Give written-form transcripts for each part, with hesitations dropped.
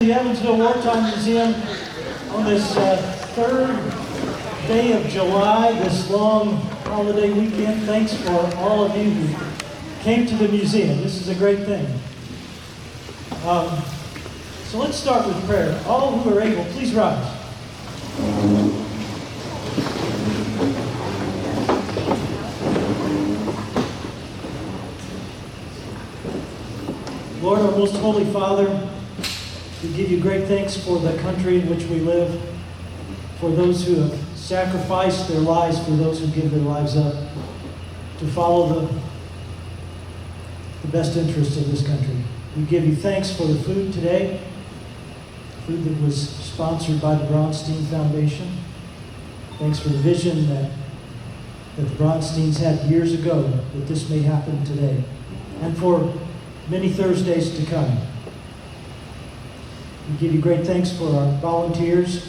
the Evansville Wartime Museum on this third day of July, this long holiday weekend. Thanks for all of you who came to the museum. This is a great thing. So let's start with prayer. All who are able, please rise. Lord, our most holy Father, we give you great thanks for the country in which we live, for those who have sacrificed their lives, for those who give their lives up to follow the best interests of this country. We give you thanks for the food today, food that was sponsored by the Bronstein Foundation. Thanks for the vision that the Bronsteins had years ago, that this may happen today, and for many Thursdays to come. We give you great thanks for our volunteers,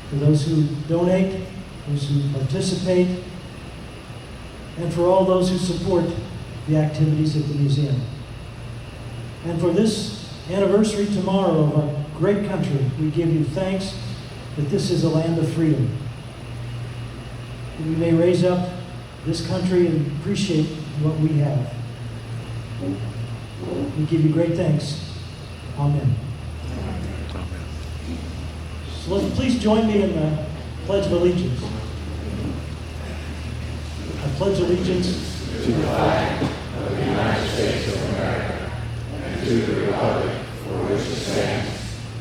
for those who donate, those who participate, and for all those who support the activities at the museum. And for this anniversary tomorrow of our great country, we give you thanks that this is a land of freedom. That we may raise up this country and appreciate what we have. We give you great thanks. Amen. So please join me in the Pledge of Allegiance. I pledge allegiance to the flag of the United States of America and to the republic for which it stands,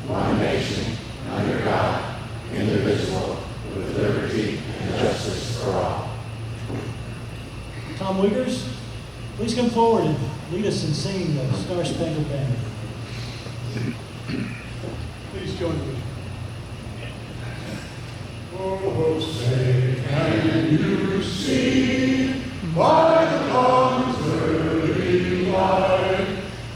one nation, under God, indivisible, with liberty and justice for all. Tom Wiggers, please come forward and lead us in singing the Star Spangled Banner. Please join me. Oh, say, can you see by the dawn's early light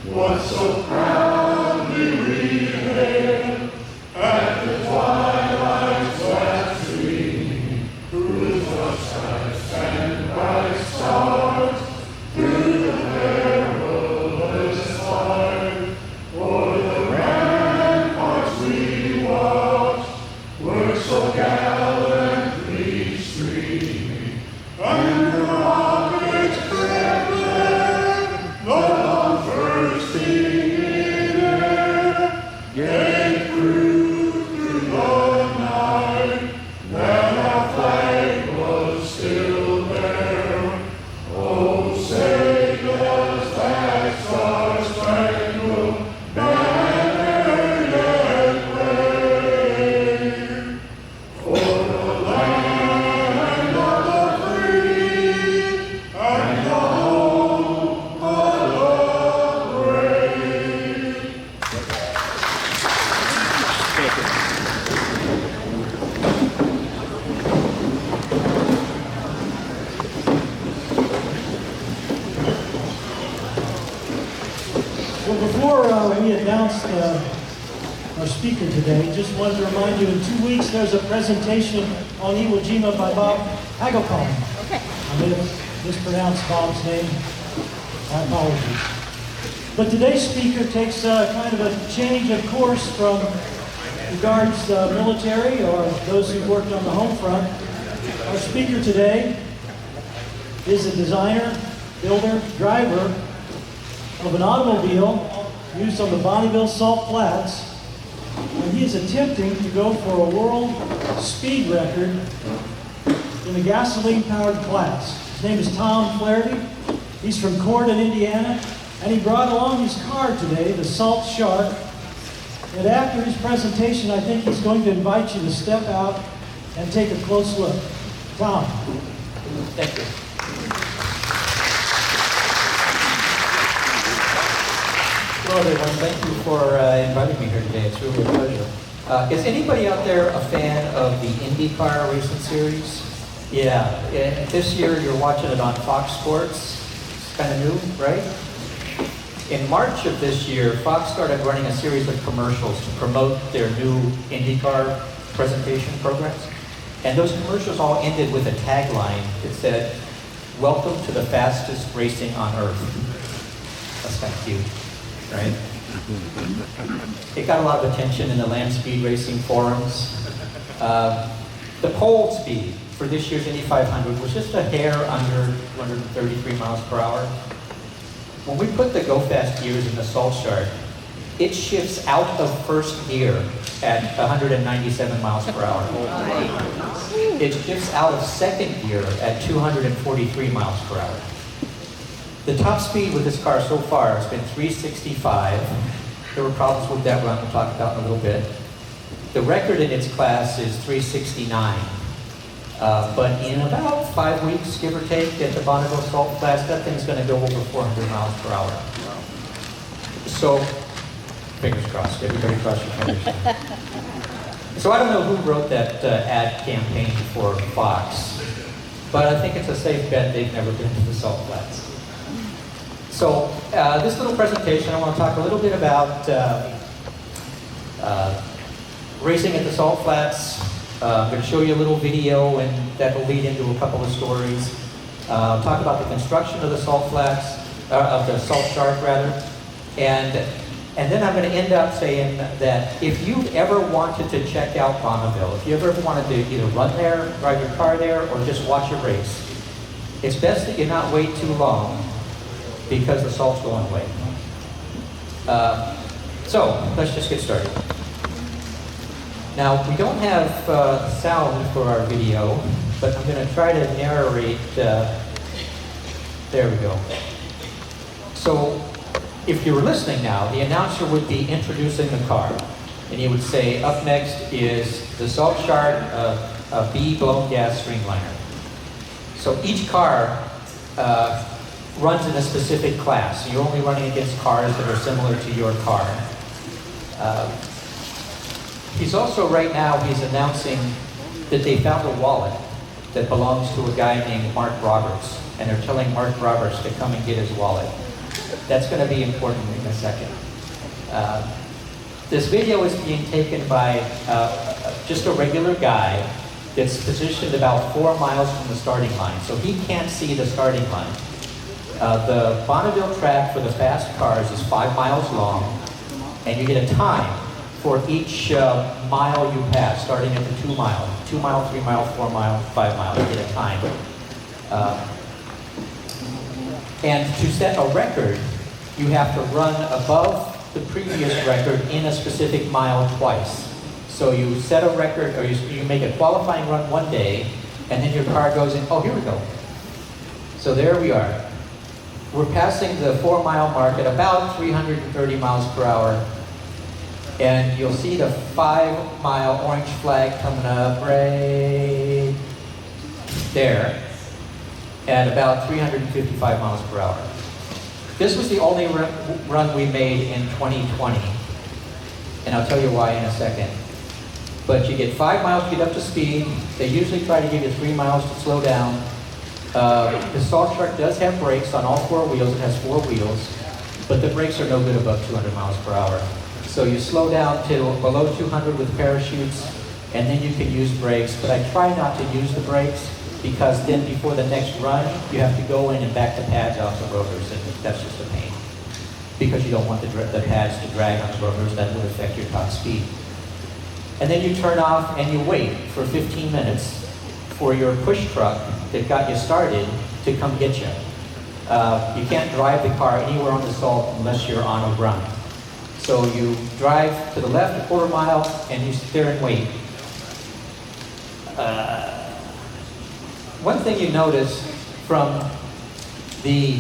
what so proudly we hailed at the twilight's last gleaming, through the skies and bright stars, through the perilous fight, o'er the ramparts we watched were so gallantly streaming, and the rockets trembling, the dawn bursting in air, gave proof through the night that our flag was still there. Oh, say does that star-spangled banner yet wave for the land of the free and the home of the brave. Well, before we announce our speaker today, just wanted to remind you, in 2 weeks there's a presentation on Iwo Jima by Bob Agopong. Okay. I may have mispronounced Bob's name. My apologies. But today's speaker takes kind of a change of course from regards military or those who worked on the home front. Our speaker today is a designer, builder, driver of an automobile used on the Bonneville Salt Flats, and he is attempting to go for a world speed record in the gasoline-powered class. His name is Tom Flattery. He's from Corydon, Indiana, and he brought along his car today, the Salt Shark. And after his presentation, I think he's going to invite you to step out and take a close look. Tom. Thank you. Hello, everyone. Thank you for inviting me here today. It's really a pleasure. Is anybody out there a fan of the IndyCar racing series? Yeah. This year, you're watching it on Fox Sports. It's kind of new, right? In March of this year, Fox started running a series of commercials to promote their new IndyCar presentation programs. And those commercials all ended with a tagline that said, "Welcome to the fastest racing on Earth." That's kind of cute, right? It got a lot of attention in the land speed racing forums. The pole speed for this year's Indy 500 was just a hair under 233 miles per hour. When we put the Go Fast gears in the Salt Shark, it shifts out of first gear at 197 miles per hour. It shifts out of second gear at 243 miles per hour. The top speed with this car so far has been 365. There were problems with that run we'll talk about in a little bit. The record in its class is 369. But in about 5 weeks, give or take, at the Bonneville Salt class, that thing's going to go over 400 miles per hour. So, fingers crossed. Everybody cross your fingers. So I don't know who wrote that ad campaign for Fox, but I think it's a safe bet they've never been to the Salt Flats. So this little presentation, I want to talk a little bit about racing at the Salt Flats. I'm going to show you a little video, and that will lead into a couple of stories. Talk about the construction of the Salt Flats, of the Salt Shark rather, and then I'm going to end up saying that if you've ever wanted to check out Bonneville, if you ever wanted to either run there, drive your car there, or just watch a race, it's best that you not wait too long because the salt's going away. So let's just get started. Now, we don't have sound for our video, but I'm going to try to narrate. There we go. So, if you were listening now, the announcer would be introducing the car. And he would say, up next is the Salt Shark, a B blown gas streamliner. So each car runs in a specific class. You're only running against cars that are similar to your car. He's also, right now, he's announcing that they found a wallet that belongs to a guy named Mark Roberts, and they're telling Mark Roberts to come and get his wallet. That's going to be important in a second. This video is being taken by just a regular guy that's positioned about 4 miles from the starting line, so he can't see the starting line. The Bonneville track for the fast cars is 5 miles long, and you get a time for each mile you pass, starting at the 2 mile. 2 mile, 3 mile, 4 mile, 5 mile, you get a time. And to set a record, you have to run above the previous record in a specific mile twice. So you set a record, or you make a qualifying run one day, and then your car goes in, oh, here we go. So there we are. We're passing the 4 mile mark at about 330 miles per hour. And you'll see the 5 mile orange flag coming up right there at about 355 miles per hour. This was the only run we made in 2020, and I'll tell you why in a second. But you get 5 miles to get up to speed. They usually try to give you 3 miles to slow down. The Salt Shark does have brakes on all 4 wheels. It has 4 wheels, but the brakes are no good above 200 miles per hour. So you slow down to below 200 with parachutes, and then you can use brakes. But I try not to use the brakes, because then before the next run, you have to go in and back the pads off the rotors, and that's just a pain. Because you don't want the pads to drag on the rotors, that would affect your top speed. And then you turn off and you wait for 15 minutes for your push truck that got you started to come get you. You can't drive the car anywhere on the salt unless you're on a run. So you drive to the left a quarter mile and you sit there and wait. One thing you notice from the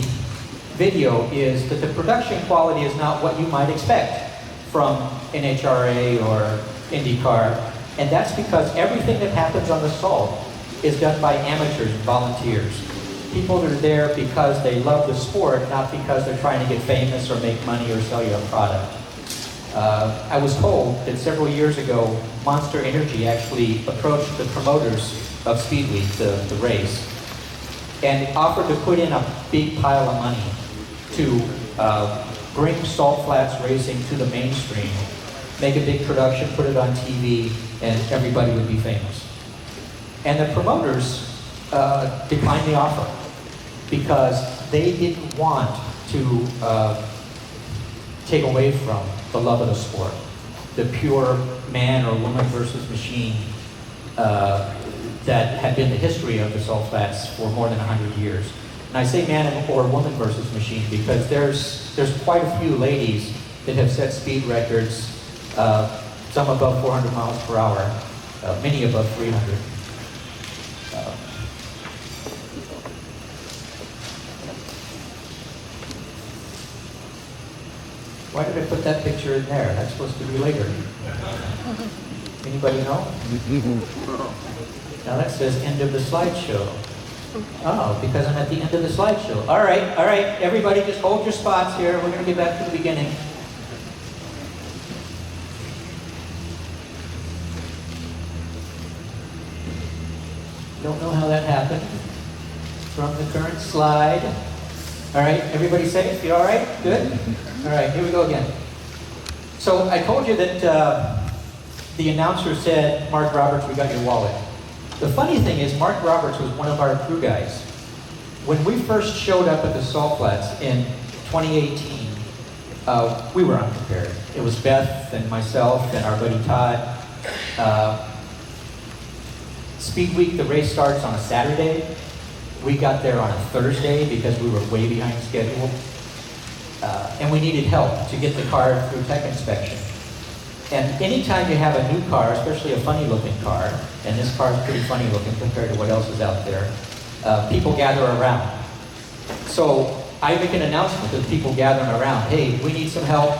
video is that the production quality is not what you might expect from NHRA or IndyCar, and that's because everything that happens on the salt is done by amateurs and volunteers. People that are there because they love the sport, not because they're trying to get famous or make money or sell you a product. I was told that several years ago, Monster Energy actually approached the promoters of Speed Week, the race, and offered to put in a big pile of money to bring Salt Flats racing to the mainstream, make a big production, put it on TV, and everybody would be famous. And the promoters declined the offer because they didn't want to take away from the love of the sport, the pure man or woman versus machine that had been the history of the Salt Flats for more than 100 years. And I say man or woman versus machine because there's quite a few ladies that have set speed records, some above 400 miles per hour, many above 300. Why did I put that picture in there? That's supposed to be later. Anybody know? Now that says end of the slideshow. Oh, because I'm at the end of the slideshow. All right, everybody just hold your spots here. We're going to get back to the beginning. Don't know how that happened. From the current slide. All right, everybody safe? You all right? Good? All right, here we go again. So I told you that the announcer said, Mark Roberts, we got your wallet. The funny thing is, Mark Roberts was one of our crew guys. When we first showed up at the Salt Flats in 2018, we were unprepared. It was Beth and myself and our buddy Todd. Speed Week, the race starts on a Saturday. We got there on a Thursday because we were way behind schedule. And we needed help to get the car through tech inspection. And anytime you have a new car, especially a funny looking car, and this car is pretty funny looking compared to what else is out there, people gather around. So I make an announcement to the people gathering around, hey, we need some help.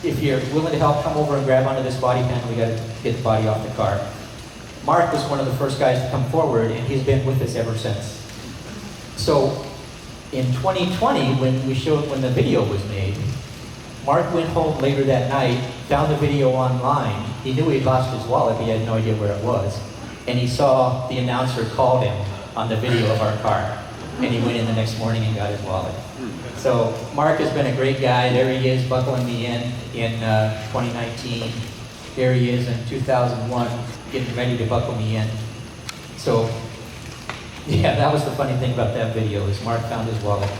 If you're willing to help, come over and grab onto this body panel. We got to get the body off the car. Mark was one of the first guys to come forward, and he's been with us ever since. So in 2020, when the video was made, Mark went home later that night, found the video online. He knew he'd lost his wallet, but he had no idea where it was. And he saw the announcer called him on the video of our car. And he went in the next morning and got his wallet. So Mark has been a great guy. There he is, buckling me in 2019. There he is in 2001, getting ready to buckle me in. So, yeah, that was the funny thing about that video, is Mark found his wallet.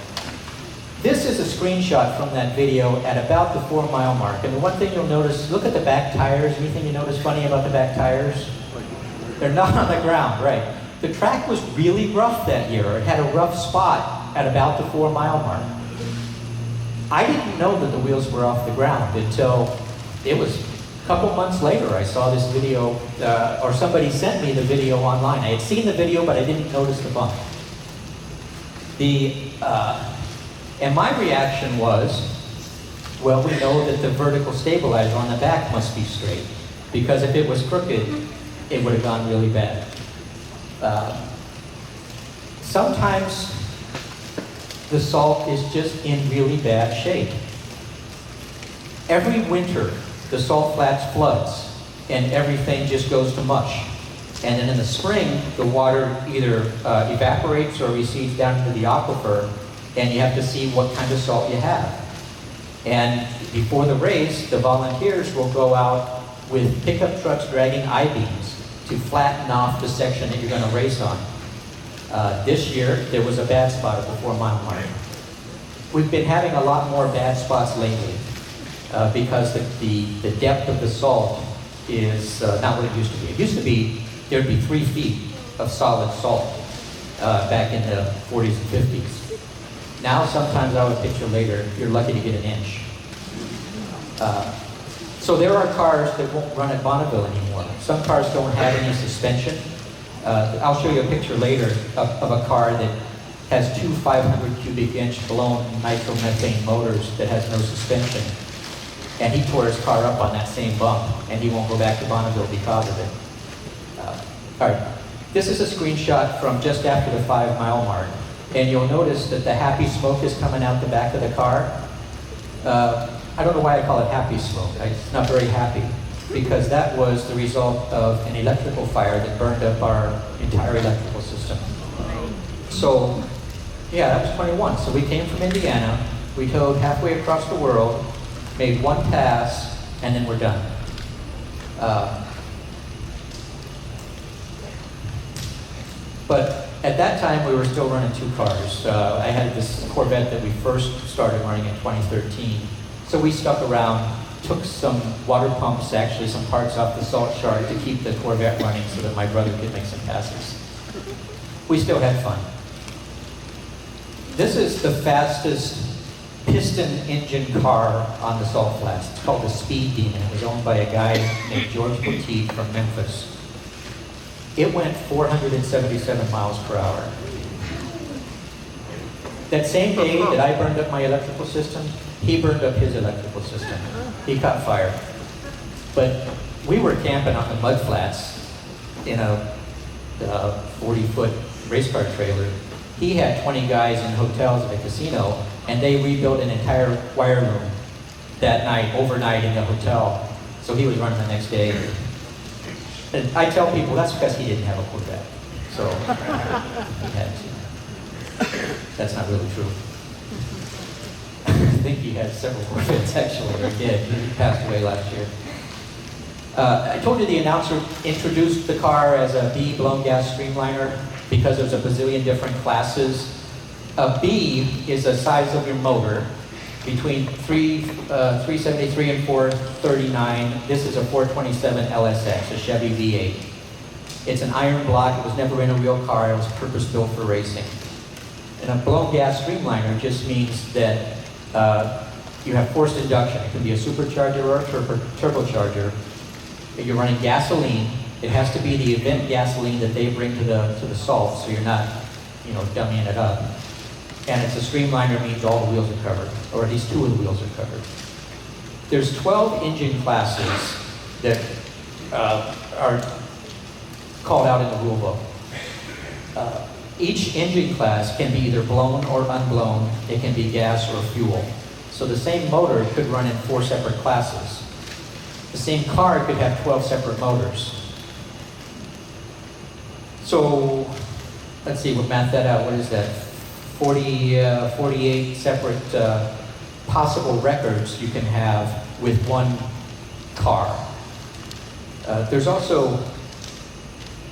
This is a screenshot from that video at about the 4-mile mark. And the one thing you'll notice, look at the back tires. Anything you notice funny about the back tires? They're not on the ground, right? The track was really rough that year. It had a rough spot at about the 4-mile mark. I didn't know that the wheels were off the ground until it was a couple months later. I saw this video, or somebody sent me the video online. I had seen the video, but I didn't notice the bump. And my reaction was, well, we know that the vertical stabilizer on the back must be straight, because if it was crooked, it would have gone really bad. Sometimes the salt is just in really bad shape. Every winter, the Salt Flats floods, and everything just goes to mush. And then in the spring, the water either evaporates or recedes down into the aquifer, and you have to see what kind of salt you have. And before the race, the volunteers will go out with pickup trucks dragging I-beams to flatten off the section that you're going to race on. This year, there was a bad spot at the 4-mile mark. We've been having a lot more bad spots lately because the depth of the salt is not what it used to be. It used to be, there'd be 3 feet of solid salt back in the 40s and 50s. Now, sometimes I would picture later, you're lucky to get an inch. So there are cars that won't run at Bonneville anymore. Some cars don't have any suspension. I'll show you a picture later of a car that has 2 500 cubic inch blown nitromethane motors that has no suspension. And he tore his car up on that same bump, and he won't go back to Bonneville because of it. All right, this is a screenshot from just after the 5-mile mark. And you'll notice that the happy smoke is coming out the back of the car. I don't know why I call it happy smoke. It's not very happy, because that was the result of an electrical fire that burned up our entire electrical system. So, yeah, that was 21. So we came from Indiana, we towed halfway across the world, made 1 pass, and then we're done. But at that time, we were still running 2 cars. I had this Corvette that we first started running in 2013. So we stuck around, took some water pumps, actually some parts off the salt shard to keep the Corvette running so that my brother could make some passes. We still had fun. This is the fastest piston engine car on the Salt Flats. It's called the Speed Demon. It was owned by a guy named George Poteet from Memphis. It went 477 miles per hour. That same day that I burned up my electrical system, he burned up his electrical system. He caught fire. But we were camping on the mud flats in a 40-foot race car trailer. He had 20 guys in hotels at a casino, and they rebuilt an entire wire room that night, overnight in the hotel. So he was running the next day. And I tell people that's because he didn't have a Corvette. So he had to. That's not really true. I think he had several Corvettes actually, or did. He passed away last year. I told you the announcer introduced the car as a B blown gas streamliner because there's a bazillion different classes. A B is the size of your motor, between 373 and 439. This is a 427 LSX, a Chevy V8. It's an iron block. It was never in a real car. It was purpose-built for racing. And a blown gas streamliner just means that you have forced induction. It can be a supercharger or a turbocharger. If you're running gasoline, it has to be the event gasoline that they bring to the salt, so you're not, dummying it up. And it's a streamliner, means all the wheels are covered, or at least 2 of the wheels are covered. There's 12 engine classes that are called out in the rule book. Each engine class can be either blown or unblown. It can be gas or fuel. So the same motor could run in 4 separate classes. The same car could have 12 separate motors. So, let's see, we'll math that out. What is that? 48 separate possible records you can have with one car. There's also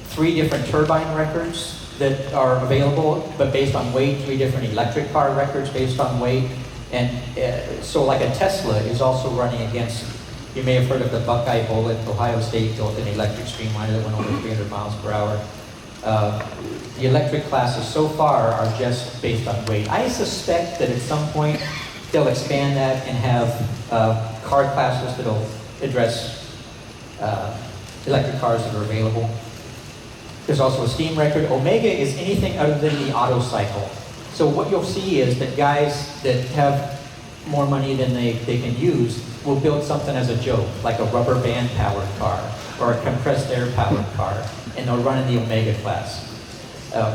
3 different turbine records that are available, but based on weight, 3 different electric car records based on weight. And so like a Tesla is also running against, you may have heard of the Buckeye Bullet. Ohio State built an electric streamliner that went over 300 miles per hour. The electric classes so far are just based on weight. I suspect that at some point they'll expand that and have car classes that'll address electric cars that are available. There's also a steam record. Omega is anything other than the auto cycle. So what you'll see is that guys that have more money than they can use will build something as a joke, like a rubber band powered car or a compressed air powered car, and they'll run in the Omega class.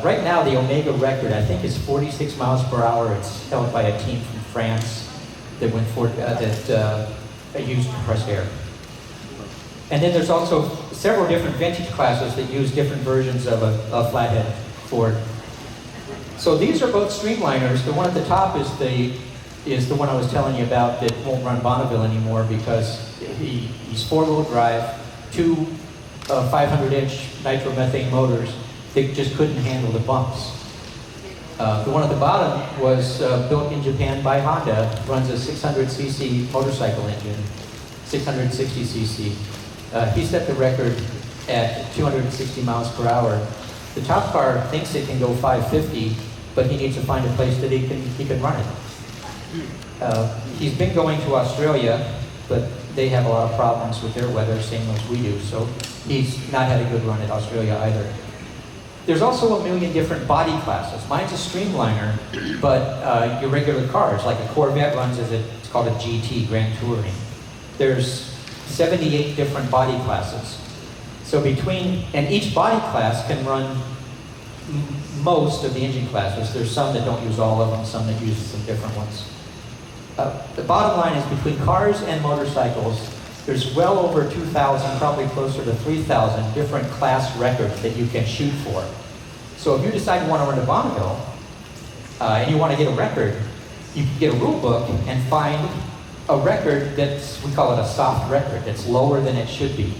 Right now, the Omega record, I think, is 46 miles per hour. It's held by a team from France that went for that used compressed air. And then there's also several different vintage classes that use different versions of a flathead Ford. So these are both streamliners. The one at the top is the one I was telling you about that won't run Bonneville anymore because he's 4-wheel drive, 2 500-inch nitromethane motors that just couldn't handle the bumps. The one at the bottom was built in Japan by Honda, runs a 600cc motorcycle engine, 660cc. He set the record at 260 miles per hour. The top car thinks it can go 550, but he needs to find a place that he can run it. He's been going to Australia, but they have a lot of problems with their weather, same as we do, so he's not had a good run at Australia either. There's also a million different body classes. Mine's a streamliner, but your regular cars, like a Corvette runs it's called a GT, Grand Touring. There's 78 different body classes. So and each body class can run most of the engine classes. There's some that don't use all of them, some that use some different ones. The bottom line is between cars and motorcycles, there's well over 2,000, probably closer to 3,000 different class records that you can shoot for. So if you decide you want to run to Bonneville and you want to get a record, you can get a rule book and find a record we call it a soft record, that's lower than it should be.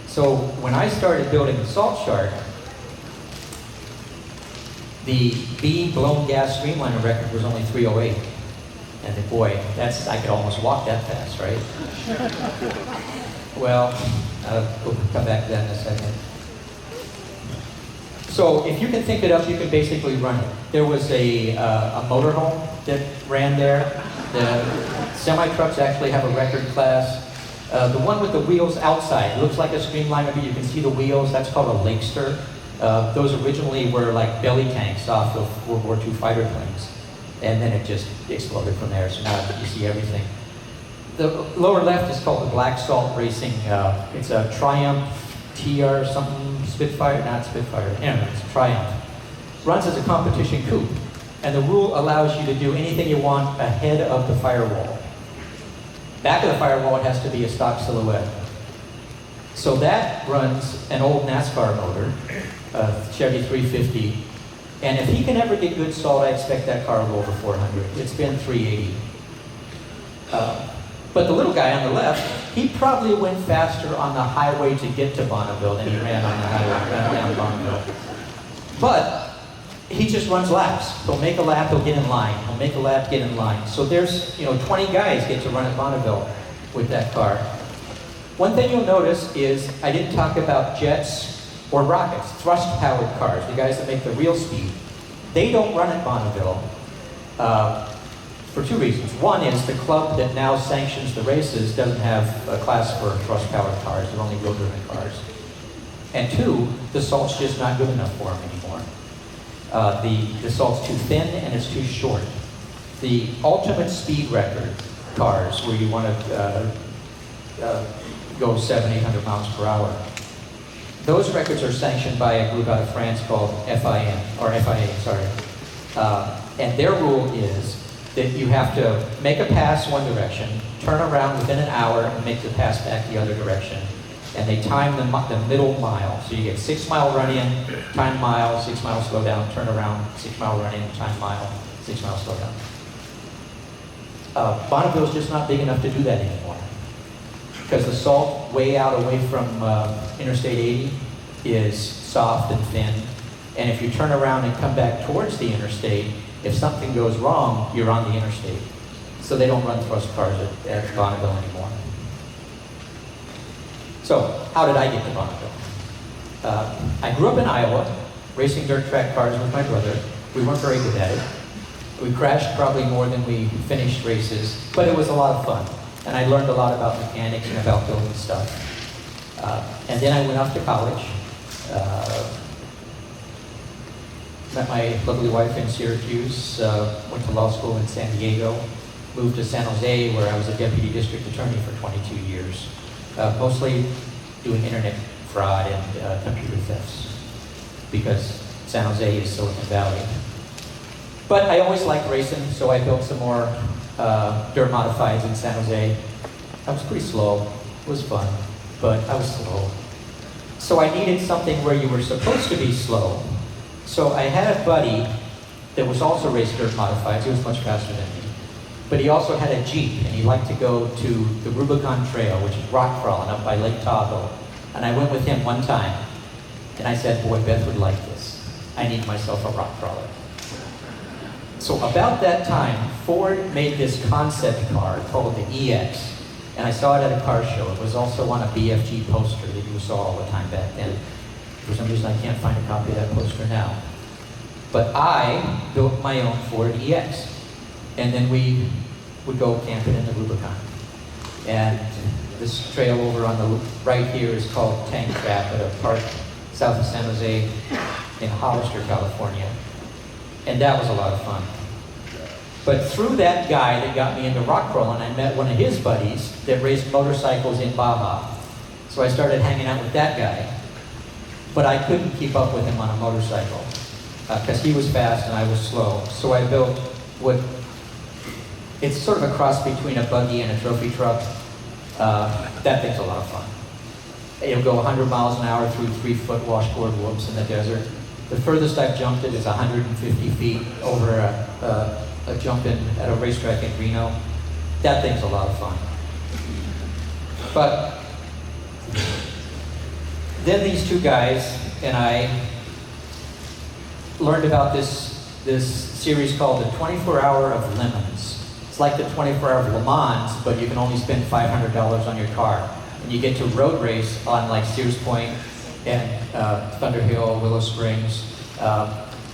So when I started building the Salt Shark, the B blown gas streamliner record was only 308. And boy, I could almost walk that fast, right? Well, we'll come back to that in a second. So if you can think it up, you can basically run it. There was a motorhome that ran there. The semi-trucks actually have a record class. The one with the wheels outside looks like a streamliner, but you can see the wheels. That's called a Lakester. Those originally were like belly tanks off of World War II fighter planes. And then it just exploded from there, so now you see everything. The lower left is called the Black Salt Racing. It's a Triumph TR something, Spitfire, not Spitfire, anyway, it's a Triumph. Runs as a competition coupe, and the rule allows you to do anything you want ahead of the firewall. Back of the firewall, it has to be a stock silhouette. So that runs an old NASCAR motor, Chevy 350, and if he can ever get good salt, I expect that car will go over 400. It's been 380. But the little guy on the left, he probably went faster on the highway to get to Bonneville than he ran on the highway down Bonneville. But he just runs laps. He'll make a lap, he'll get in line. He'll make a lap, get in line. So there's, 20 guys get to run at Bonneville with that car. One thing you'll notice is I didn't talk about jets or rockets, thrust-powered cars, the guys that make the real speed. They don't run at Bonneville. For two reasons. One is the club that now sanctions the races doesn't have a class for thrust-powered cars. They're only wheel-driven cars. And two, the salt's just not good enough for them anymore. The salt's too thin and it's too short. The ultimate speed record cars, where you want to go 700, 800 miles per hour, those records are sanctioned by a group out of France called FIA, sorry. And their rule is that you have to make a pass one direction, turn around within an hour, and make the pass back the other direction. And they time the middle mile. So you get 6 mile run in, time mile, 6 mile slow down, turn around, 6 mile run in, time mile, 6 mile slow down. Bonneville's just not big enough to do that anymore. Because the salt way out away from Interstate 80 is soft and thin. And if you turn around and come back towards the interstate, if something goes wrong, you're on the interstate. So they don't run thrust cars at Bonneville anymore. So, how did I get to Bonneville? I grew up in Iowa, racing dirt track cars with my brother. We weren't very good at it. We crashed probably more than we finished races, but it was a lot of fun. And I learned a lot about mechanics and about building stuff. And then I went off to college. Met my lovely wife in Syracuse, went to law school in San Diego, moved to San Jose, where I was a deputy district attorney for 22 years, mostly doing internet fraud and computer thefts, because San Jose is Silicon Valley. But I always liked racing, so I built some more dirt modifieds in San Jose. I was pretty slow. It was fun, but I was slow. So I needed something where you were supposed to be slow. So I had a buddy that was also racing dirt modifieds. He was much faster than me. But he also had a Jeep, and he liked to go to the Rubicon Trail, which is rock crawling up by Lake Tahoe. And I went with him one time, and I said, boy, Beth would like this. I need myself a rock crawler. So about that time, Ford made this concept car called the EX, and I saw it at a car show. It was also on a BFG poster that you saw all the time back then. For some reason, I can't find a copy of that poster now. But I built my own Ford EX, and then we would go camping in the Rubicon. And this trail over on the right here is called Tank Trap at a park south of San Jose in Hollister, California. And that was a lot of fun. But through that guy that got me into rock crawling, I met one of his buddies that raced motorcycles in Baja. So I started hanging out with that guy. But I couldn't keep up with him on a motorcycle because he was fast and I was slow. So I built what, it's sort of a cross between a buggy and a trophy truck. That thing's a lot of fun. It'll go 100 miles an hour through 3-foot washboard whoops in the desert. The furthest I've jumped it is 150 feet over a jump in at a racetrack in Reno. That thing's a lot of fun. But then these two guys and I learned about this series called the 24 Hour of Lemons. It's like the 24 Hour of Le Mans, but you can only spend $500 on your car. And you get to road race on like Sears Point and Thunderhill, Willow Springs,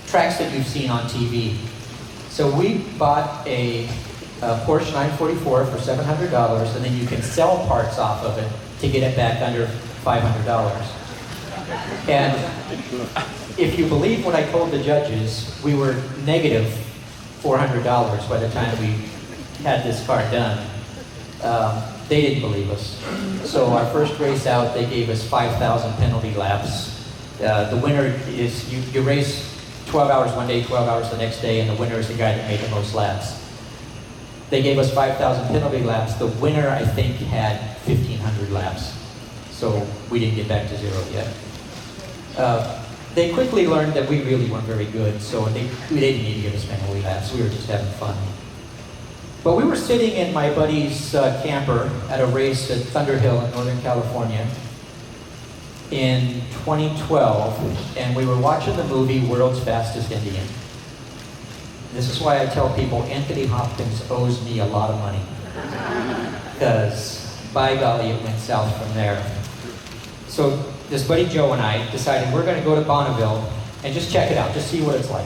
tracks that you've seen on TV. So we bought a Porsche 944 for $700, and then you can sell parts off of it to get it back under $500. And if you believe what I told the judges, we were negative $400 by the time we had this car done. They didn't believe us. So our first race out, they gave us 5,000 penalty laps. The winner is, you race 12 hours one day, 12 hours the next day, and the winner is the guy that made the most laps. They gave us 5,000 penalty laps. The winner, I think, had 1,500 laps. So we didn't get back to zero yet. They quickly learned that we really weren't very good, so they didn't need to give us penalty laps. We were just having fun. But we were sitting in my buddy's camper at a race at Thunderhill in Northern California in 2012, and we were watching the movie World's Fastest Indian. This is why I tell people Anthony Hopkins owes me a lot of money, because by golly, it went south from there. So this buddy Joe and I decided we're going to go to Bonneville and just check it out, just see what it's like.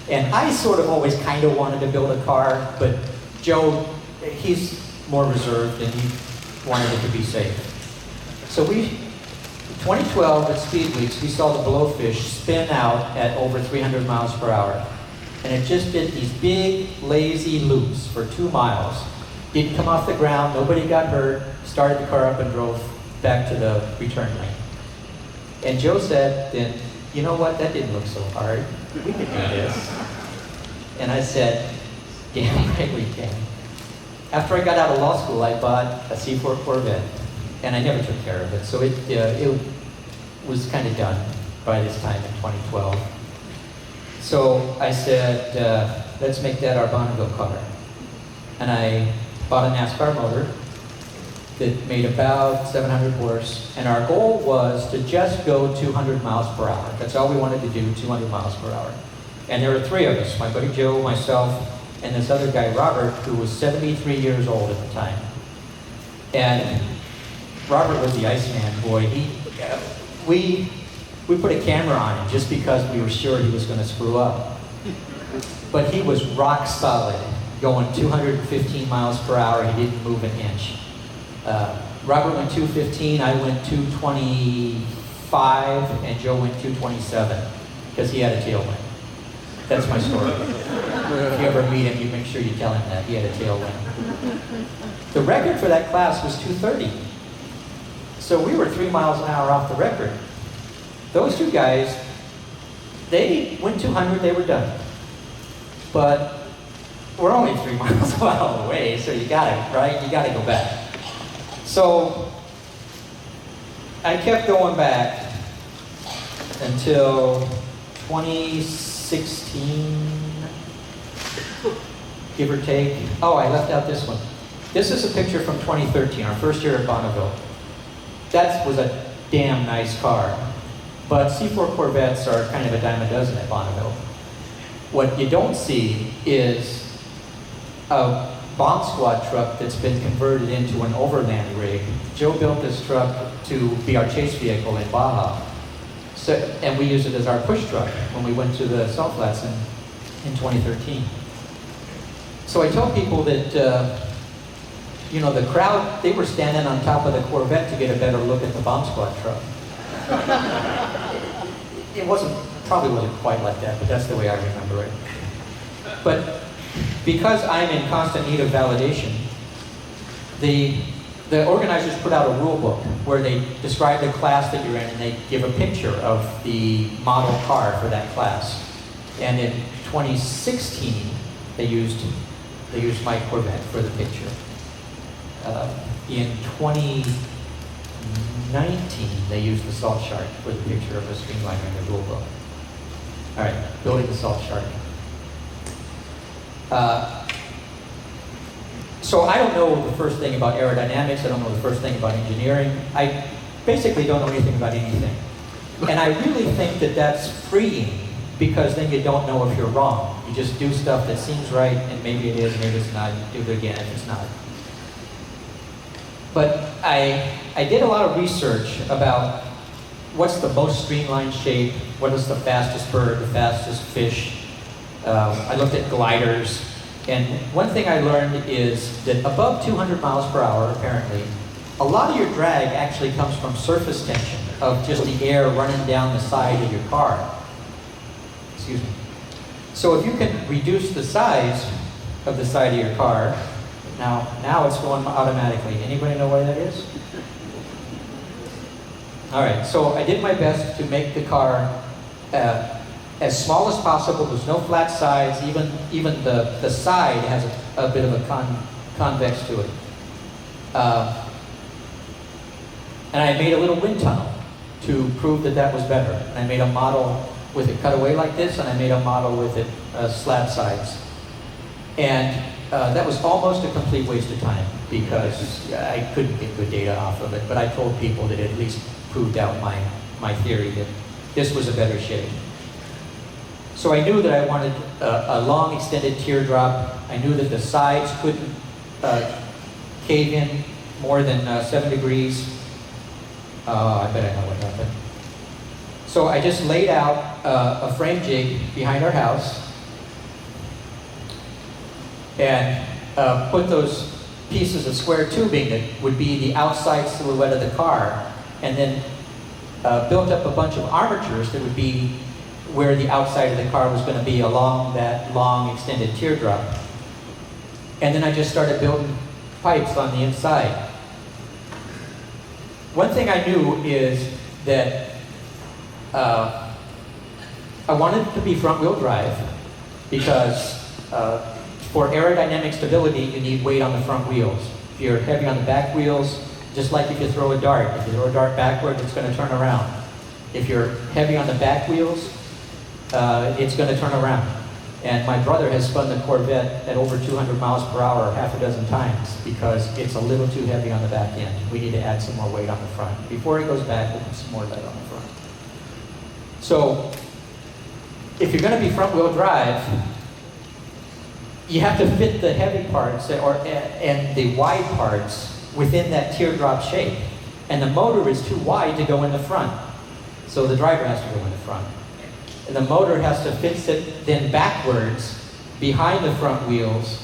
And I sort of always kind of wanted to build a car, but Joe, he's more reserved and he wanted it to be safe. So 2012 at Speed Weeks, we saw the Blowfish spin out at over 300 miles per hour. And it just did these big, lazy loops for 2 miles. Didn't come off the ground, nobody got hurt, started the car up and drove back to the return lane. And Joe said, then, you know what, that didn't look so hard. We could do this. And I said, damn right we can. After I got out of law school, I bought a C4 Corvette, and I never took care of it. So it was kind of done by this time in 2012. So I said, let's make that our Bonneville car. And I bought a NASCAR motor that made about 700 horse, and our goal was to just go 200 miles per hour. That's all we wanted to do, 200 miles per hour. And there were 3 of us, my buddy Joe, myself, and this other guy, Robert, who was 73 years old at the time. And Robert was the Iceman boy. We put a camera on him just because we were sure he was going to screw up. But he was rock solid, going 215 miles per hour. He didn't move an inch. Robert went 215, I went 225, and Joe went 227 because he had a tailwind. That's my story. If you ever meet him, you make sure you tell him that he had a tailwind. The record for that class was 230. So we were 3 miles an hour off the record. Those 2 guys, they went 200, they were done. But we're only 3 miles a mile away, so you gotta go back. So I kept going back until 2016, give or take. Oh, I left out this one. This is a picture from 2013, our first year at Bonneville. That was a damn nice car. But C4 Corvettes are kind of a dime a dozen at Bonneville. What you don't see is a bomb squad truck that's been converted into an overland rig. Joe built this truck to be our chase vehicle in Baja. So, and we used it as our push truck when we went to the Salt Flats in 2013. So I tell people that, the crowd, they were standing on top of the Corvette to get a better look at the bomb squad truck. It probably wasn't quite like that, but that's the way I remember it. But because I'm in constant need of validation, the organizers put out a rule book where they describe the class that you're in, and they give a picture of the model car for that class. And in 2016, they used my Corvette for the picture. In 2019, they used the Salt Shark for the picture of a streamliner in the rule book. All right, building the Salt Shark. So I don't know the first thing about aerodynamics. I don't know the first thing about engineering. I basically don't know anything about anything. And I really think that that's freeing because then you don't know if you're wrong. You just do stuff that seems right, and maybe it is, maybe it's not. You do it again if it's not. But I did a lot of research about what's the most streamlined shape, what is the fastest bird, the fastest fish. I looked at gliders, and one thing I learned is that above 200 miles per hour, apparently, a lot of your drag actually comes from surface tension of just the air running down the side of your car. Excuse me. So if you can reduce the size of the side of your car, now it's going automatically. Anybody know why that is? All right, so I did my best to make the car as small as possible. There's no flat sides. Even the side has a bit of a convex to it. And I made a little wind tunnel to prove that that was better. And I made a model with it cut away like this, and I made a model with it slab sides. And that was almost a complete waste of time because I couldn't get good data off of it, but I told people that it at least proved out my theory that this was a better shape. So I knew that I wanted a long extended teardrop. I knew that the sides couldn't cave in more than 7 degrees. I bet I know what happened. So I just laid out a frame jig behind our house and put those pieces of square tubing that would be the outside silhouette of the car, and then built up a bunch of armatures that would be where the outside of the car was going to be along that long extended teardrop. And then I just started building pipes on the inside. One thing I knew is that I wanted it to be front-wheel drive because for aerodynamic stability, you need weight on the front wheels. If you're heavy on the back wheels, just like if you throw a dart. If you throw a dart backward, it's going to turn around. If you're heavy on the back wheels, it's going to turn around. And my brother has spun the Corvette at over 200 miles per hour half a dozen times because it's a little too heavy on the back end. We need to add some more weight on the front. Before it goes back, we'll put some more weight on the front. So, if you're going to be front-wheel drive, you have to fit the heavy parts and the wide parts within that teardrop shape. And the motor is too wide to go in the front. So the driver has to go in the front. And the motor has to fit then backwards behind the front wheels,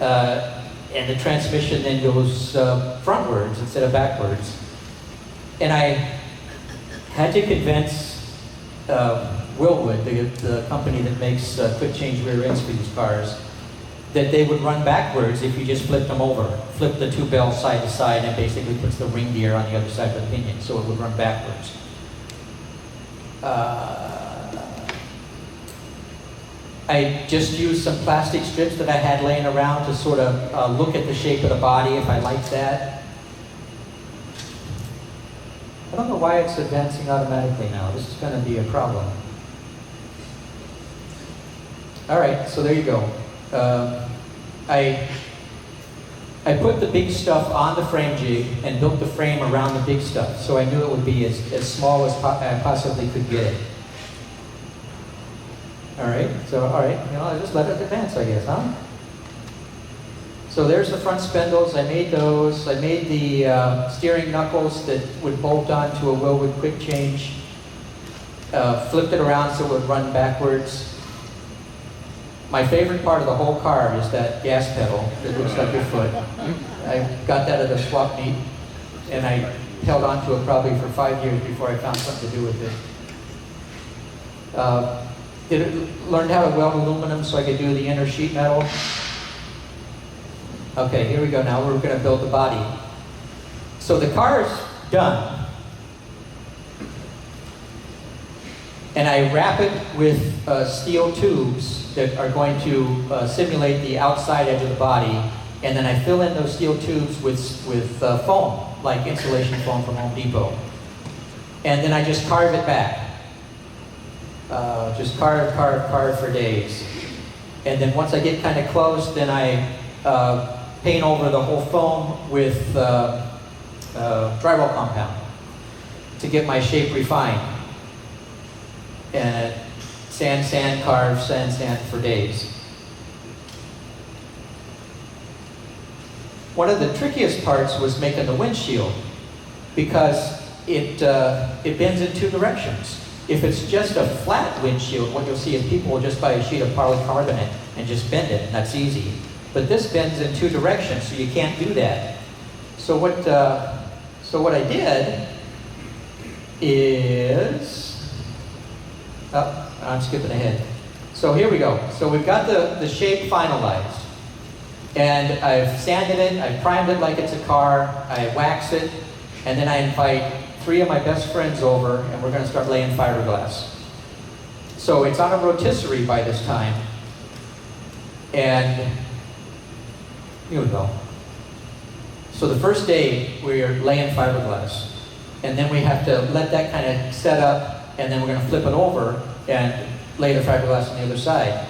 and the transmission then goes frontwards instead of backwards. And I had to convince Willwood, the company that makes quick change rear ends for these cars, that they would run backwards if you just flipped them over. Flip the two bells side to side, and basically puts the ring gear on the other side of the pinion, so it would run backwards. I just used some plastic strips that I had laying around to sort of look at the shape of the body if I liked that. I don't know why it's advancing automatically now. This is going to be a problem. All right, so there you go. I put the big stuff on the frame jig and built the frame around the big stuff, so I knew it would be as small as I possibly could get it. All right, I just let it advance, I guess, huh? So there's the front spindles. I made those. I made the steering knuckles that would bolt onto a Willwood quick change. Flipped it around so it would run backwards. My favorite part of the whole car is that gas pedal that looks like your foot. I got that at a swap meet, and I held on to it probably for 5 years before I found something to do with it. Learned how to weld aluminum so I could do the inner sheet metal. Okay, here we go. Now we're going to build the body. So the car is done. And I wrap it with steel tubes that are going to simulate the outside edge of the body. And then I fill in those steel tubes with foam, like insulation foam from Home Depot. And then I just carve it back. Just carve for days. And then once I get kind of close, then I paint over the whole foam with drywall compound to get my shape refined. And sand, carve, sand for days. One of the trickiest parts was making the windshield because it bends in two directions. If it's just a flat windshield, what you'll see is people will just buy a sheet of polycarbonate and just bend it, and that's easy. But this bends in two directions, so you can't do that. So what I did is, I'm skipping ahead. So here we go. So we've got the shape finalized. And I've sanded it, I primed it like it's a car, I wax it, and then I invite 3 of my best friends over, and we're going to start laying fiberglass. So it's on a rotisserie by this time. And here we go. So the first day, we're laying fiberglass. And then we have to let that kind of set up, and then we're going to flip it over and lay the fiberglass on the other side.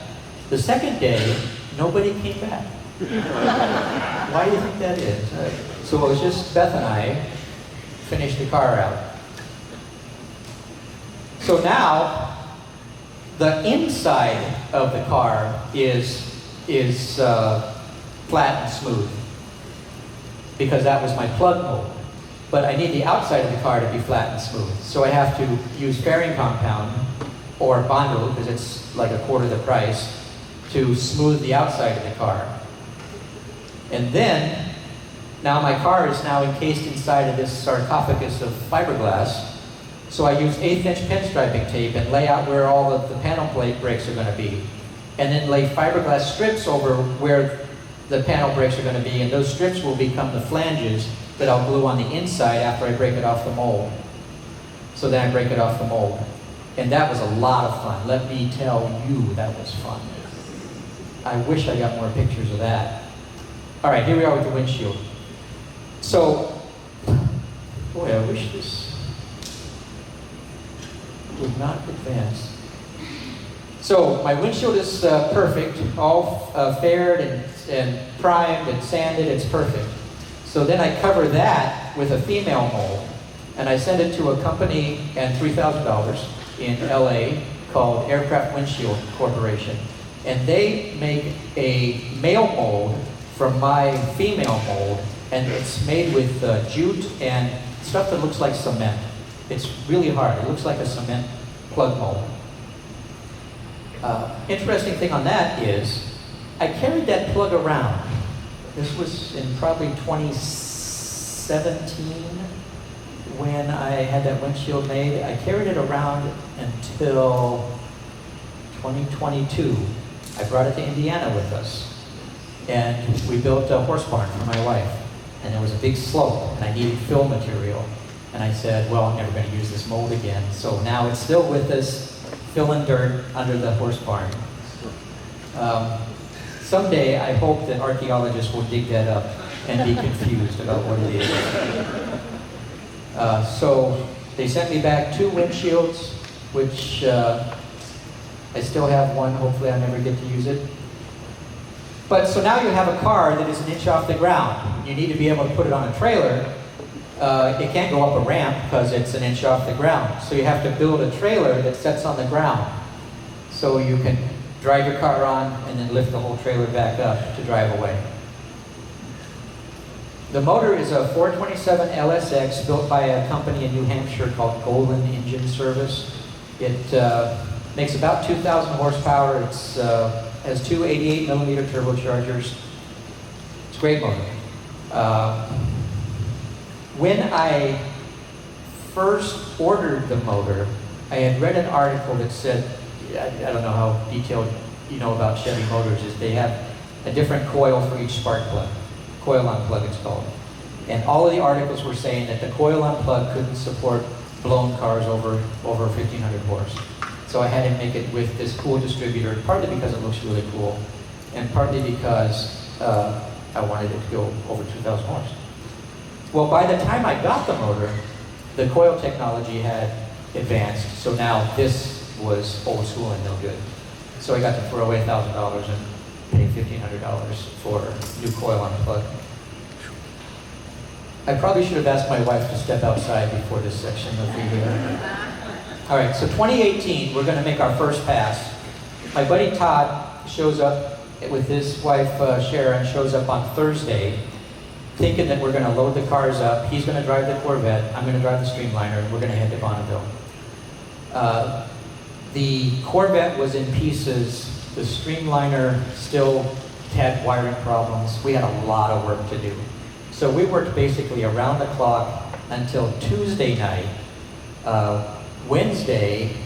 The second day, nobody came back. Why do you think that is? So it was just Beth and I finished the car out. So now, the inside of the car is flat and smooth, because that was my plug mold. But I need the outside of the car to be flat and smooth. So I have to use fairing compound or Bonneville, because it's like a quarter the price, to smooth the outside of the car. And then, now my car is now encased inside of this sarcophagus of fiberglass. So I use 1/8 inch pinstriping tape and lay out where all of the panel plate breaks are going to be. And then lay fiberglass strips over where the panel breaks are going to be, and those strips will become the flanges that I'll glue on the inside after I break it off the mold. So then I break it off the mold. And that was a lot of fun. Let me tell you, that was fun. I wish I got more pictures of that. All right, here we are with the windshield. So, boy, I wish this would not advance. So my windshield is perfect, all faired and primed and sanded, it's perfect. So then I cover that with a female mold, and I send it to a company and $3,000 in LA called Aircraft Windshield Corporation. And they make a male mold from my female mold, and it's made with jute and stuff that looks like cement. It's really hard. It looks like a cement plug mold. Interesting thing on that is, I carried that plug around. This was in probably 2017 when I had that windshield made. I carried it around until 2022. I brought it to Indiana with us. And we built a horse barn for my wife. And there was a big slope, and I needed fill material. And I said, well, I'm never going to use this mold again. So now it's still with us, filling dirt under the horse barn. Someday, I hope that archaeologists will dig that up and be confused about what it is. So they sent me back 2 windshields, which I still have one. Hopefully I'll never get to use it. But so now you have a car that is 1 inch off the ground. You need to be able to put it on a trailer. It can't go up a ramp because it's 1 inch off the ground. So you have to build a trailer that sets on the ground. So you can drive your car on and then lift the whole trailer back up to drive away. The motor is a 427 LSX built by a company in New Hampshire called Golden Engine Service. It makes about 2,000 horsepower. It's has 2 88mm turbochargers. It's a great motor. When I first ordered the motor, I had read an article that said, I don't know how detailed you know about Chevy motors, is they have a different coil for each spark plug. Coil on plug it's called. And all of the articles were saying that the coil on plug couldn't support blown cars over 1,500 horse. So I had to make it with this cool distributor, partly because it looks really cool, and partly because I wanted it to go over 2,000 horse. Well, by the time I got the motor, the coil technology had advanced, so now this was old school and no good. So I got to throw away $1,000 and pay $1,500 for new coil on plug. I probably should have asked my wife to step outside before this section of the All right, so 2018, we're going to make our first pass. My buddy Todd shows up with his wife Sharon, shows up on Thursday, thinking that we're going to load the cars up. He's going to drive the Corvette, I'm going to drive the Streamliner, and we're going to head to Bonneville. The Corvette was in pieces. The Streamliner still had wiring problems. We had a lot of work to do. So we worked basically around the clock until Tuesday night. Wednesday,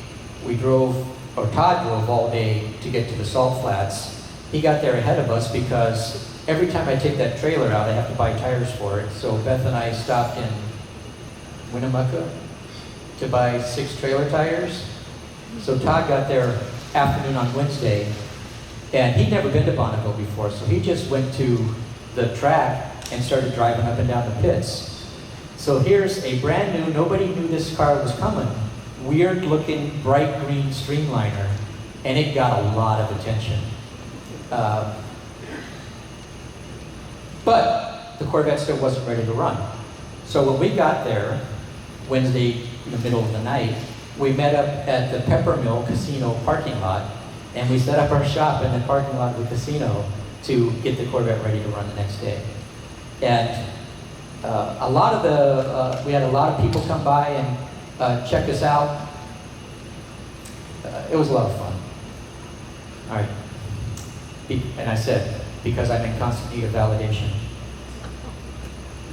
Todd drove all day to get to the salt flats. He got there ahead of us because every time I take that trailer out, I have to buy tires for it. So Beth and I stopped in Winnemucca to buy 6 trailer tires. So Todd got there afternoon on Wednesday, and he'd never been to Bonneville before, so he just went to the track and started driving up and down the pits. So here's a brand new, nobody knew this car was coming, weird looking bright green Streamliner, and it got a lot of attention. But the Corvette still wasn't ready to run. So when we got there, Wednesday in the middle of the night, we met up at the Peppermill Casino parking lot, and we set up our shop in the parking lot of the casino to get the Corvette ready to run the next day. And we had a lot of people come by and check us out. It was a lot of fun. All right. And I said, because I'm in constant need of validation.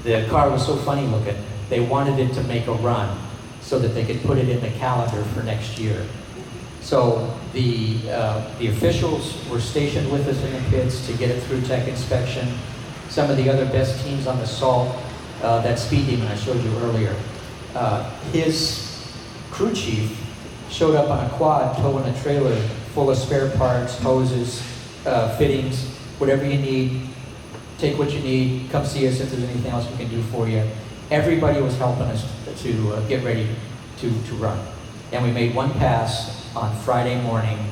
The car was so funny looking, they wanted it to make a run so that they could put it in the calendar for next year. So the officials were stationed with us in the pits to get it through tech inspection. Some of the other best teams on the salt, that speed demon I showed you earlier, his crew chief showed up on a quad towing a trailer full of spare parts, hoses, fittings, whatever you need. Take what you need, come see us if there's anything else we can do for you. Everybody was helping us to get ready to run. And we made one pass on Friday morning.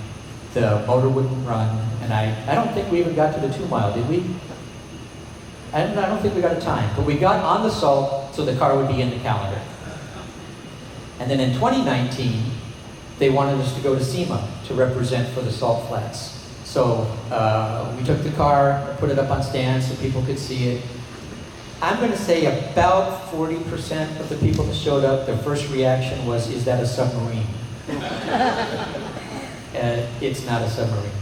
The motor wouldn't run, and I don't think we even got to the 2 mile, did we? I don't think we got a time, but we got on the salt so the car would be in the calendar. And then in 2019, they wanted us to go to SEMA to represent for the salt flats. So we took the car, put it up on stands so people could see it. I'm going to say about 40% of the people that showed up, their first reaction was, is that a submarine? It's not a submarine.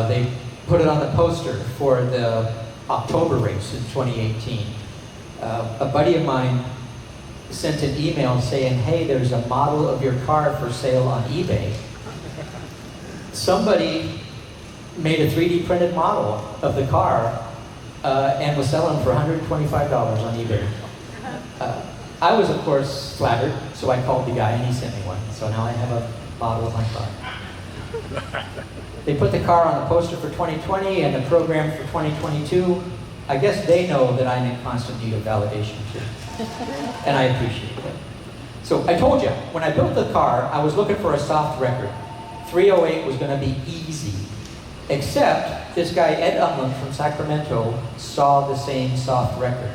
They put it on the poster for the October race in 2018. A buddy of mine sent an email saying, hey, there's a model of your car for sale on eBay. Somebody made a 3D printed model of the car and was selling for $125 on eBay. I was, of course, flattered, so I called the guy and he sent me one. So now I have a model of my car. They put the car on the poster for 2020 and the program for 2022. I guess they know that I'm in constant need of validation too. And I appreciate it. So I told you, when I built the car, I was looking for a soft record. 308 was going to be easy. Except this guy, Ed Umland from Sacramento, saw the same soft record.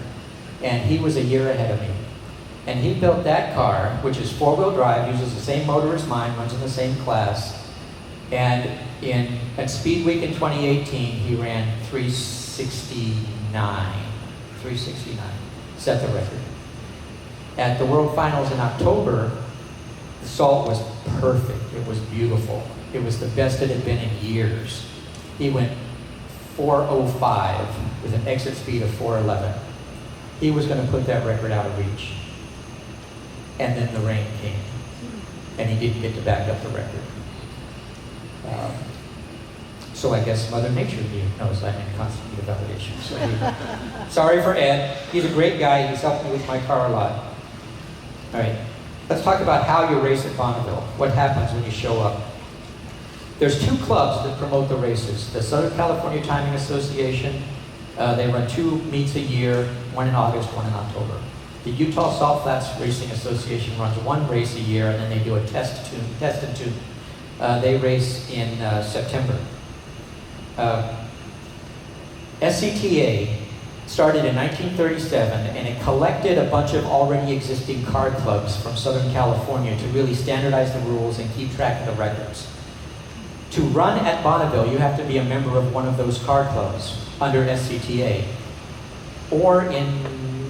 And he was a year ahead of me. And he built that car, which is 4-wheel drive, uses the same motor as mine, runs in the same class. And at Speed Week in 2018, he ran 369, set the record. At the World Finals in October, the salt was perfect. It was beautiful. It was the best it had been in years. He went 4:05 with an exit speed of 4:11. He was going to put that record out of reach. And then the rain came. And he didn't get to back up the record. So I guess Mother Nature knows I'm in constant need of validation. So sorry for Ed. He's a great guy. He's helped me with my car a lot. All right. Let's talk about how you race at Bonneville. What happens when you show up? There's 2 clubs that promote the races. The Southern California Timing Association, they run 2 meets a year, one in August, one in October. The Utah Salt Flats Racing Association runs 1 race a year, and then they do a test and tune. They race in September. SCTA started in 1937, and it collected a bunch of already existing car clubs from Southern California to really standardize the rules and keep track of the records. To run at Bonneville, you have to be a member of one of those car clubs under SCTA. Or in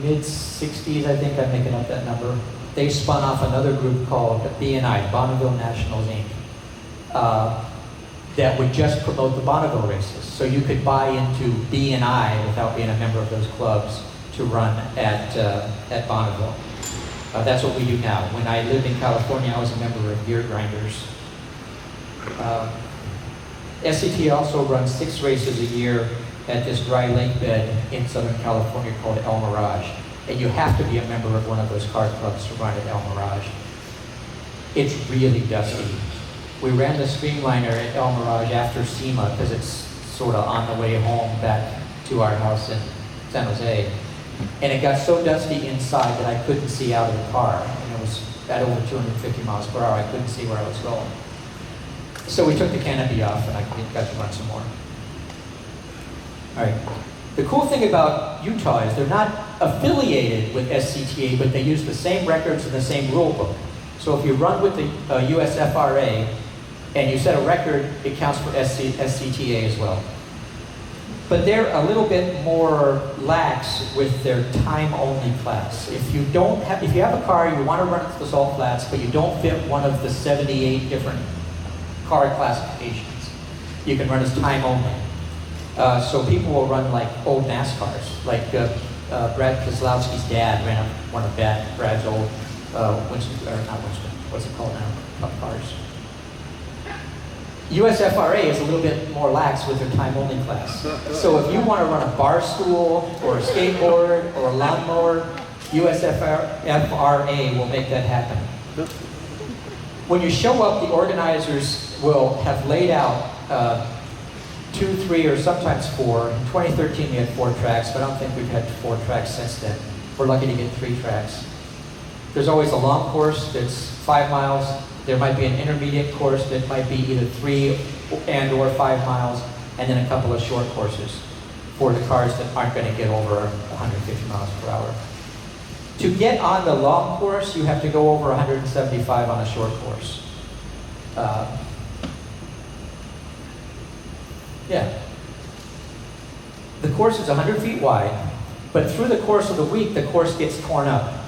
mid-60s, I think, I'm making up that number, they spun off another group called BNI, Bonneville Nationals, Inc., that would just promote the Bonneville races. So you could buy into BNI without being a member of those clubs to run at Bonneville. That's what we do now. When I lived in California, I was a member of Gear Grinders. SCT also runs 6 races a year at this dry lake bed in Southern California called El Mirage. And you have to be a member of one of those car clubs to run at El Mirage. It's really dusty. We ran the streamliner at El Mirage after SEMA because it's sort of on the way home back to our house in San Jose. And it got so dusty inside that I couldn't see out of the car. And it was at over 250 miles per hour. I couldn't see where I was going. So we took the canopy off and I got to run some more. All right. The cool thing about Utah is they're not affiliated with SCTA, but they use the same records and the same rule book. So if you run with the USFRA and you set a record, it counts for SCTA as well. But they're a little bit more lax with their time-only class. If you have a car, you want to run the Salt Flats, but you don't fit one of the 78 different car classifications, you can run as time only. So people will run like old NASCARs, like Brad Keselowski's dad ran one of Brad's old Winston, or not Winston, what's it called now, cars. USFRA is a little bit more lax with their time-only class. So if you want to run a bar stool, or a skateboard, or a lawnmower, USFRA will make that happen. When you show up, the organizers will have laid out 2, 3, or sometimes 4. In 2013 we had 4 tracks, but I don't think we've had 4 tracks since then. We're lucky to get 3 tracks. There's always a long course that's 5 miles. There might be an intermediate course that might be either 3 and or 5 miles, and then a couple of short courses for the cars that aren't going to get over 150 miles per hour. To get on the long course, you have to go over 175 on a short course. The course is 100 feet wide, but through the course of the week, the course gets torn up.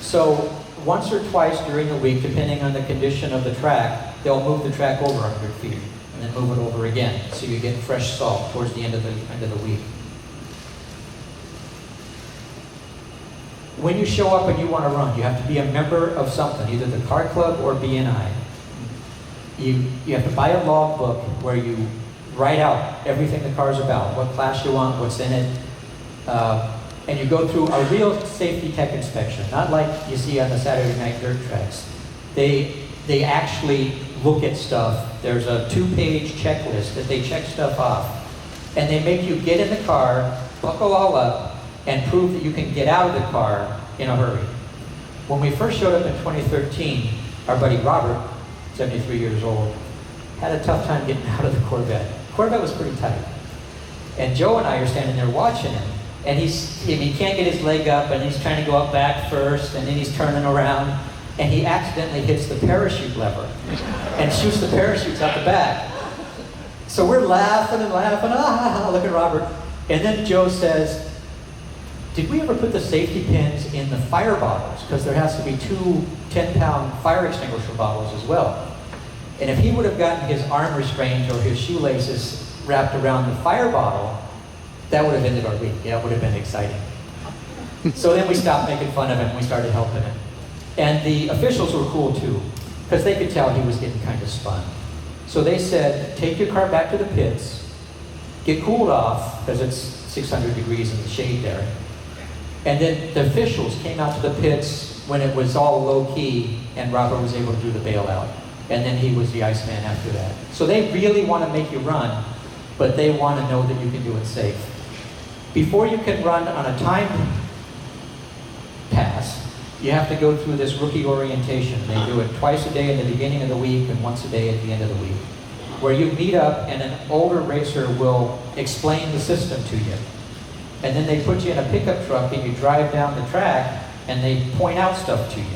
So once or twice during the week, depending on the condition of the track, they'll move the track over 100 feet and then move it over again. So you get fresh salt towards the end of the week. When you show up and you want to run, you have to be a member of something, either the car club or BNI. You have to buy a log book where you write out everything the car's about, what class you want, what's in it, and you go through a real safety tech inspection, not like you see on the Saturday night dirt tracks. They actually look at stuff. There's a 2-page checklist that they check stuff off, and they make you get in the car, buckle all up, and prove that you can get out of the car in a hurry. When we first showed up in 2013, our buddy Robert, 73 years old, had a tough time getting out of the Corvette. Corvette was pretty tight. And Joe and I are standing there watching him, and he can't get his leg up, and he's trying to go up back first, and then he's turning around, and he accidentally hits the parachute lever and shoots the parachutes out the back. So we're laughing and laughing, look at Robert. And then Joe says, did we ever put the safety pins in the fire bottles? Because there has to be 2 10-pound fire extinguisher bottles as well. And if he would have gotten his arm restrained or his shoelaces wrapped around the fire bottle, that would have ended our week. Yeah, it would have been exciting. So then we stopped making fun of him and we started helping him. And the officials were cool too, because they could tell he was getting kind of spun. So they said, take your car back to the pits, get cooled off, because it's 600 degrees in the shade there. And then the officials came out to the pits when it was all low-key and Robert was able to do the bailout. And then he was the Iceman after that. So they really want to make you run, but they want to know that you can do it safe. Before you can run on a time pass, you have to go through this rookie orientation. They do it twice a day in the beginning of the week and once a day at the end of the week, where you meet up and an older racer will explain the system to you. and then they put you in a pickup truck and you drive down the track and they point out stuff to you.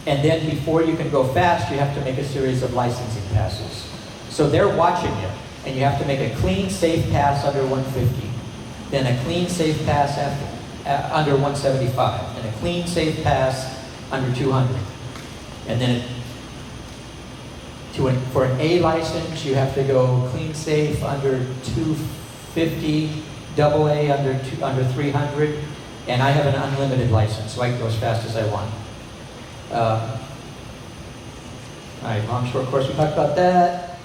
And then before you can go fast, you have to make a series of licensing passes. So they're watching you, and you have to make a clean, safe pass under 150, then a clean, safe pass under 175, and a clean, safe pass under 200. And then for an A license, you have to go clean, safe under 250, double A under 300, and I have an unlimited license, so I can go as fast as I want. All right, long, short course, we talked about that.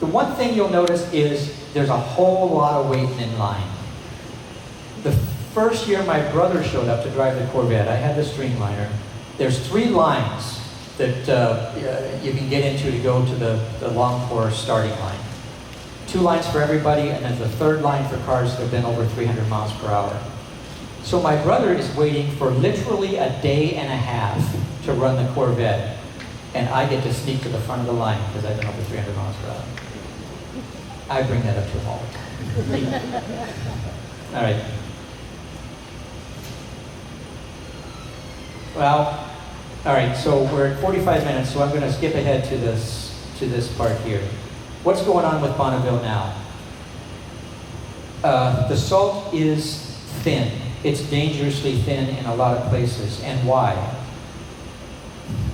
The one thing you'll notice is there's a whole lot of waiting in line. The first year my brother showed up to drive the Corvette, I had the Streamliner. There's 3 lines that you can get into to go to the long course starting line. 2 lines for everybody, and then the 3rd line for cars that have been over 300 miles per hour. So my brother is waiting for literally a day and a half to run the Corvette, and I get to sneak to the front of the line because I've been over 300 miles per hour. I bring that up to him all the time. All right. Well, all right, so we're at 45 minutes, so I'm going to skip ahead to this part here. What's going on with Bonneville now? The salt is thin. It's dangerously thin in a lot of places. And why?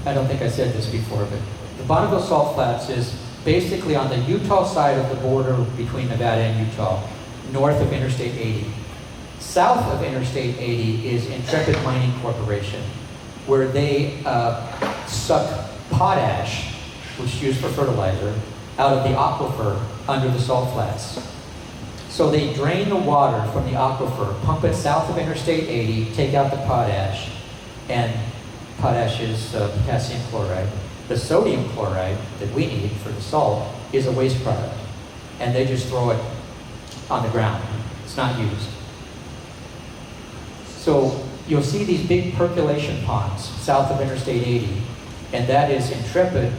I don't think I said this before, but the Bonneville Salt Flats is basically on the Utah side of the border between Nevada and Utah, north of Interstate 80. South of Interstate 80 is Intrepid Mining Corporation, where they suck potash, which is used for fertilizer, out of the aquifer under the salt flats. So they drain the water from the aquifer, pump it south of Interstate 80, take out the potash, and potash is potassium chloride. The sodium chloride that we need for the salt is a waste product, and they just throw it on the ground. It's not used. So you'll see these big percolation ponds south of Interstate 80, and that is Intrepid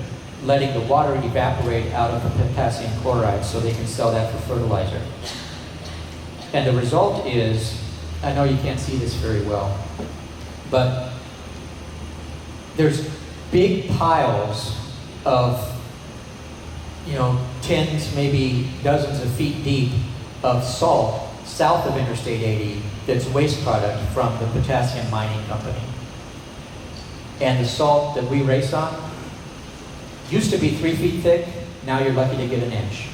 letting the water evaporate out of the potassium chloride so they can sell that for fertilizer. And the result is, I know you can't see this very well, but there's big piles of, tens, maybe dozens of feet deep of salt south of Interstate 80 that's waste product from the potassium mining company. And the salt that we race on used to be 3 feet thick, now you're lucky to get an inch.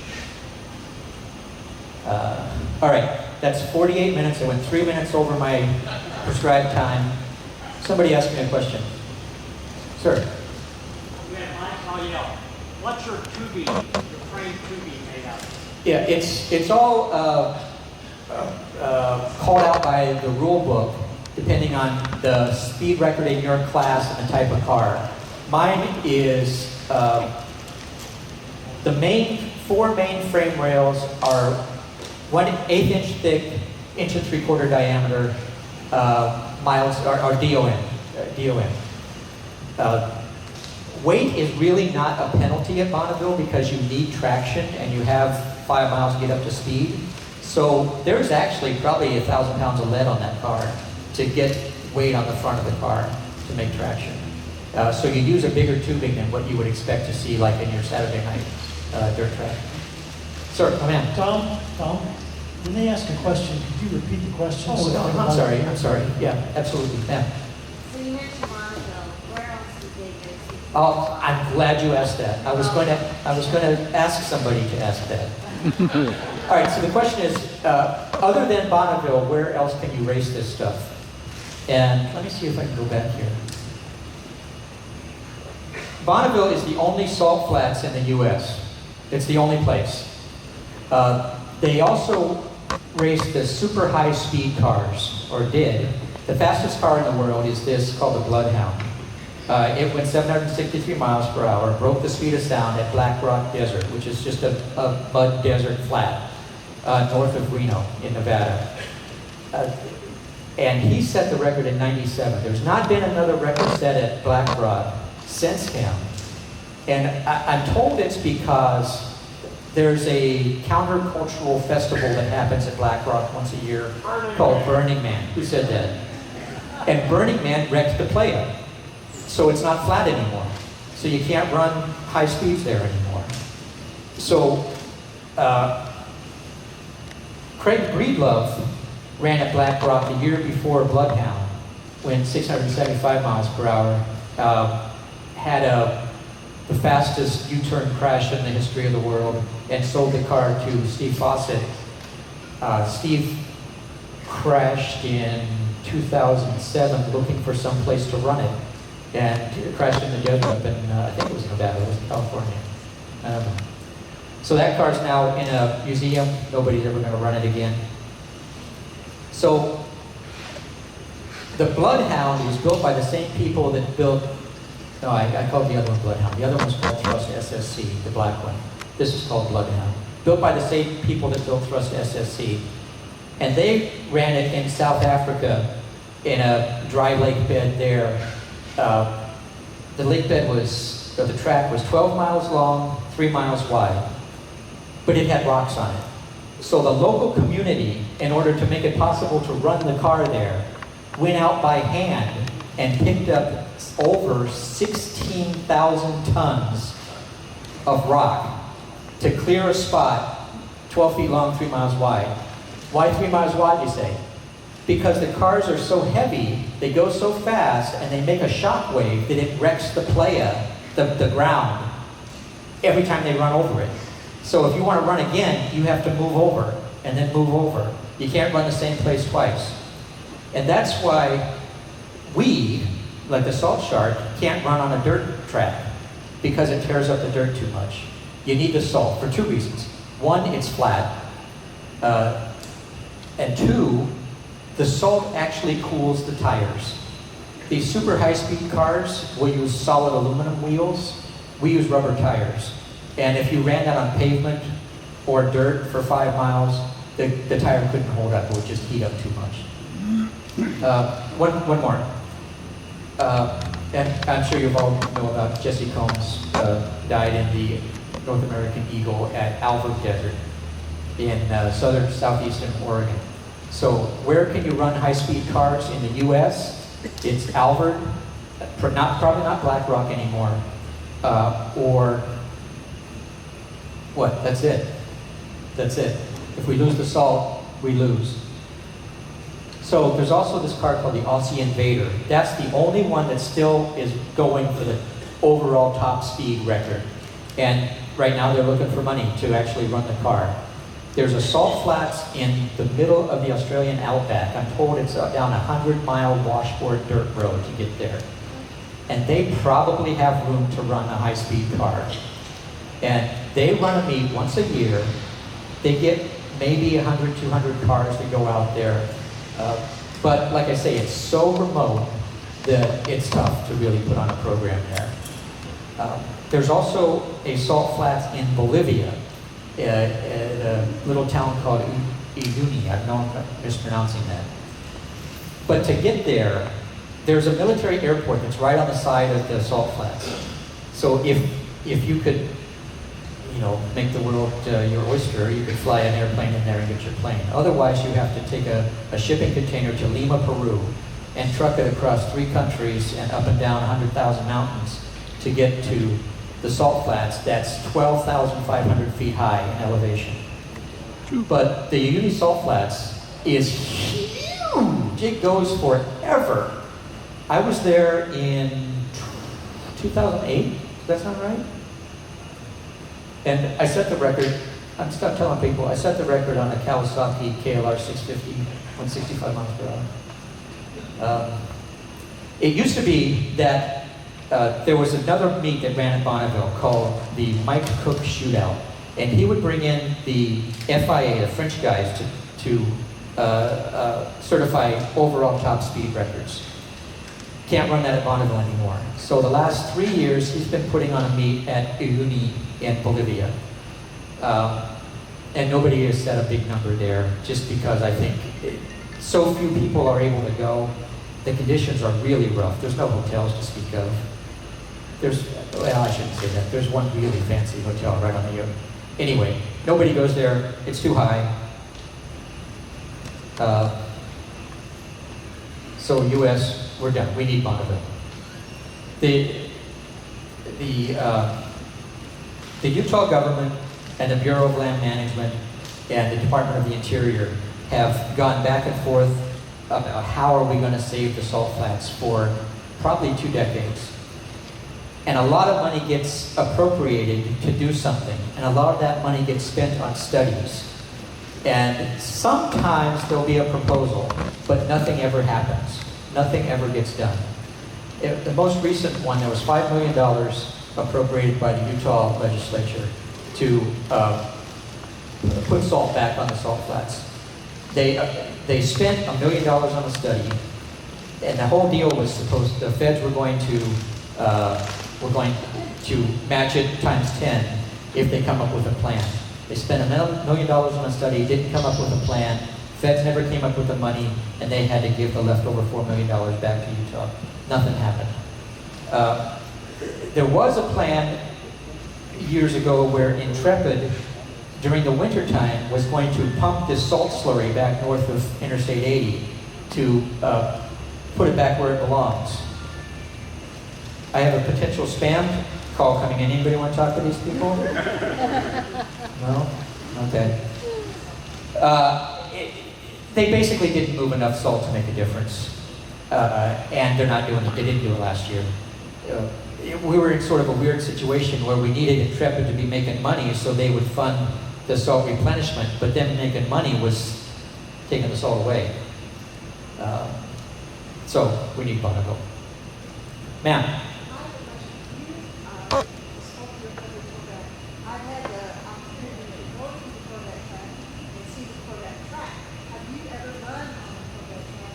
All right, that's 48 minutes. I went 3 minutes over my prescribed time. Somebody asked me a question. Sir? What's your tubing, your frame tubing made out of? Yeah, it's all called out by the rule book, depending on the speed record in your class and the type of car. Mine is, the 4 main frame rails are 1/8 inch thick, 1 3/4 inch diameter, miles, or DOM. Weight is really not a penalty at Bonneville because you need traction and you have 5 miles to get up to speed. So there's actually probably 1,000 pounds of lead on that car to get weight on the front of the car to make traction. So you use a bigger tubing than what you would expect to see like in your Saturday night dirt track. Sir, come in. Tom, when they ask a question, could you repeat the question? Oh, no, I'm sorry. Yeah, absolutely. Yeah. So you mentioned Bonneville. Where else did they go to? Oh, I'm glad you asked that. I was going to ask somebody to ask that. All right, so the question is, other than Bonneville, where else can you race this stuff? And let me see if I can go back here. Bonneville is the only salt flats in the U.S. It's the only place. They also race the super high speed cars, or did. The fastest car in the world is this, called the Bloodhound. It went 763 miles per hour, broke the speed of sound at Black Rock Desert, which is just a mud desert flat north of Reno in Nevada. And he set the record in '97. There's not been another record set at Black Rock since him. And I'm told it's because there's a countercultural festival that happens at Black Rock once a year called Burning Man. Who said that? And Burning Man wrecked the playa. So it's not flat anymore. So you can't run high speeds there anymore. So Craig Breedlove ran at Black Rock the year before Bloodhound, went 675 miles per hour, had the fastest U-turn crash in the history of the world, and sold the car to Steve Fawcett. Steve crashed in 2007 looking for some place to run it, and crashed in the desert up in, I think it was Nevada, it was in California. I don't know. So that car's now in a museum. Nobody's ever going to run it again. So the Bloodhound was built by the same people that built, no, I called the other one Bloodhound. The other one's called Thrust SSC, the black one. This is called Bloodhound. Built by the same people that built Thrust SSC. And they ran it in South Africa in a dry lake bed there. The lake bed was, or the track was 12 miles long, 3 miles wide, but it had rocks on it. So the local community, in order to make it possible to run the car there, went out by hand and picked up over 16,000 tons of rock to clear a spot 12 feet long, 3 miles wide. Why 3 miles wide, you say? Because the cars are so heavy, they go so fast, and they make a shock wave that it wrecks the playa, the ground, every time they run over it. So if you want to run again, you have to move over, and then move over. You can't run the same place twice. And that's why we, like the Salt Shark, can't run on a dirt track, because it tears up the dirt too much. You need the salt for 2 reasons. One, it's flat. And 2, the salt actually cools the tires. These super high-speed cars will use solid aluminum wheels. We use rubber tires. And if you ran that on pavement or dirt for 5 miles, the tire couldn't hold up. It would just heat up too much. One more. And I'm sure you all know about Jesse Combs, died in the North American Eagle at Alvord Desert in southeastern Oregon. So where can you run high-speed cars in the U.S.? It's Alvord, probably not Black Rock anymore, or what? That's it. That's it. If we lose the salt, we lose. So there's also this car called the Aussie Invader. That's the only one that still is going for the overall top speed record. And right now they're looking for money to actually run the car. There's a salt flats in the middle of the Australian outback. I'm told it's down a 100-mile washboard dirt road to get there. And they probably have room to run a high-speed car. And they run a meet once a year. They get maybe 100, 200 cars that go out there. But like I say, it's so remote that it's tough to really put on a program there. There's also a salt flats in Bolivia, at a little town called Uyuni. I know I'm mispronouncing that. But to get there, there's a military airport that's right on the side of the salt flats. So if you could, make the world your oyster, you could fly an airplane in there and get your plane. Otherwise, you have to take a shipping container to Lima, Peru, and truck it across 3 countries and up and down 100,000 mountains to get to the salt flats. That's 12,500 feet high in elevation. But the Uyuni Salt Flats is huge. It goes forever. I was there in 2008. Does that sound right? And I set the record. I'm stuck telling people. I set the record on a Kawasaki KLR 650, 165 miles per hour. It used to be that there was another meet that ran at Bonneville called the Mike Cook Shootout. And he would bring in the FIA, the French guys, to certify overall top speed records. Can't run that at Bonneville anymore. So the last 3 years, he's been putting on a meet at Uyuni in Bolivia. And nobody has set a big number there, just because I think so few people are able to go. The conditions are really rough. There's no hotels to speak of. I shouldn't say that. There's one really fancy hotel right on the Anyway, nobody goes there. It's too high. So U.S., we're done. We need Bonneville. The Utah government and the Bureau of Land Management and the Department of the Interior have gone back and forth about how are we going to save the salt flats for probably 2 decades. And a lot of money gets appropriated to do something, and a lot of that money gets spent on studies. And sometimes there'll be a proposal, but nothing ever happens. Nothing ever gets done. The most recent one, there was $5 million appropriated by the Utah legislature to put salt back on the salt flats. They spent $1 million on a study, and the whole deal was supposed, the feds were going to match it times 10 if they come up with a plan. They spent $1 million on a study, didn't come up with a plan. Feds never came up with the money, and they had to give the leftover $4 million back to Utah. Nothing happened. There was a plan years ago where Intrepid, during the winter time, was going to pump this salt slurry back north of Interstate 80 to put it back where it belongs. I have a potential spam call coming in. Anybody want to talk to these people? No? Okay. They basically didn't move enough salt to make a difference. And they're not doing it. They didn't do it last year. We were in sort of a weird situation where we needed Intrepid to be making money so they would fund the salt replenishment, but them making money was taking the salt away. So we need Bonneville. Ma'am. I've had the opportunity to go to the Corvette track and see the Corvette track. Have you ever run on the Corvette track?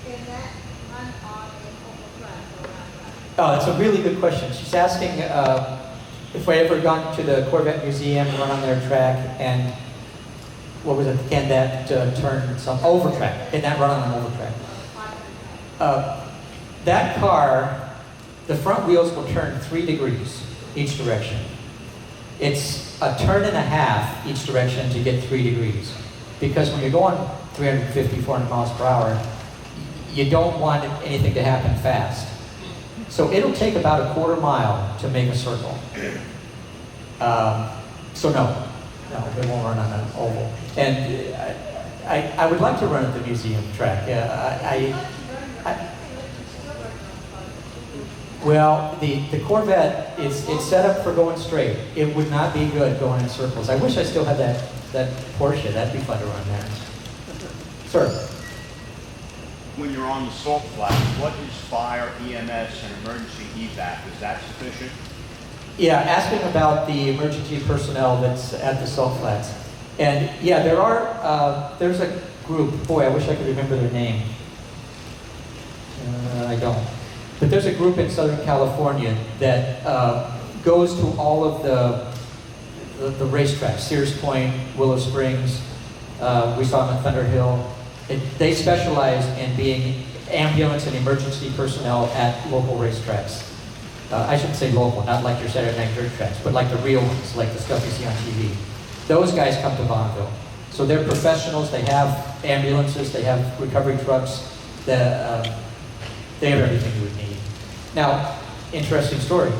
And can that run on an open track or around track? Oh, that's a really good question. She's asking if I ever gone to the Corvette Museum, run on their track, and what was it? Can that turn some over track? Can that run on an over track? That car, the front wheels will turn 3 degrees each direction. It's a turn and a half each direction to get 3 degrees. Because when you're going 350, 400 miles per hour, you don't want anything to happen fast. So it'll take about a quarter mile to make a circle. So no, it won't run on an oval. And I would like to run at the museum track. Well, the Corvette it's set up for going straight. It would not be good going in circles. I wish I still had that Porsche. That'd be fun to run there. Sir. When you're on the salt flats, what is fire, EMS, and emergency evac? Is that sufficient? Yeah, asking about the emergency personnel that's at the salt flats. And yeah, there's a group, boy, I wish I could remember their name. I don't. But there's a group in Southern California that goes to all of the racetracks, Sears Point, Willow Springs, we saw them at Thunder Hill. They specialize in being ambulance and emergency personnel at local racetracks. I shouldn't say local, not like your Saturday night dirt tracks, but like the real ones, like the stuff you see on TV. Those guys come to Bonneville. So they're professionals, they have ambulances, they have recovery trucks, they have everything you would need. Now, interesting story.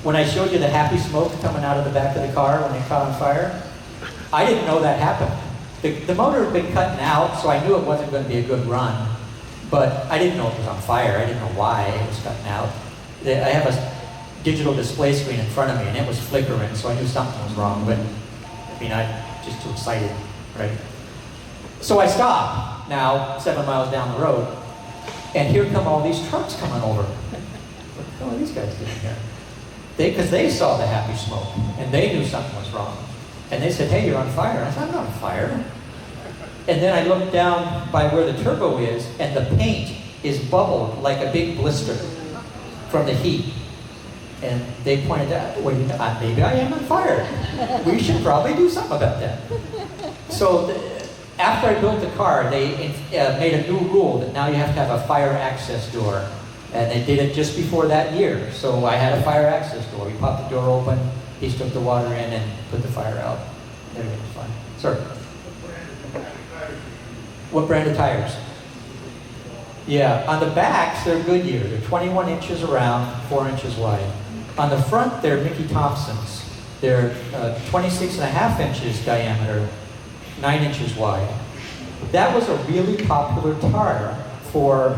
When I showed you the happy smoke coming out of the back of the car when it caught on fire, I didn't know that happened. The motor had been cutting out, so I knew it wasn't going to be a good run. But I didn't know it was on fire. I didn't know why it was cutting out. I have a digital display screen in front of me, and it was flickering, so I knew something was wrong. But, I mean, I'm just too excited, right? So I stopped, now 7 miles down the road, and here come all these trucks coming over. What the hell are these guys doing here? Because they saw the happy smoke, and they knew something was wrong. And they said, hey, you're on fire. I said, I'm not on fire. And then I looked down by where the turbo is, and the paint is bubbled like a big blister from the heat. And they pointed out, well, maybe I am on fire. We should probably do something about that. So after I built the car, they made a new rule that now you have to have a fire access door. And they did it just before that year. So I had a fire access door. We popped the door open, He took the water in and put the fire out. Everything was fine. Sir? What brand of tires? Yeah, on the backs, they're Goodyear. They're 21 inches around, 4 inches wide. On the front, they're Mickey Thompson's. They're 26 and a half inches diameter, 9 inches wide. That was a really popular tire for,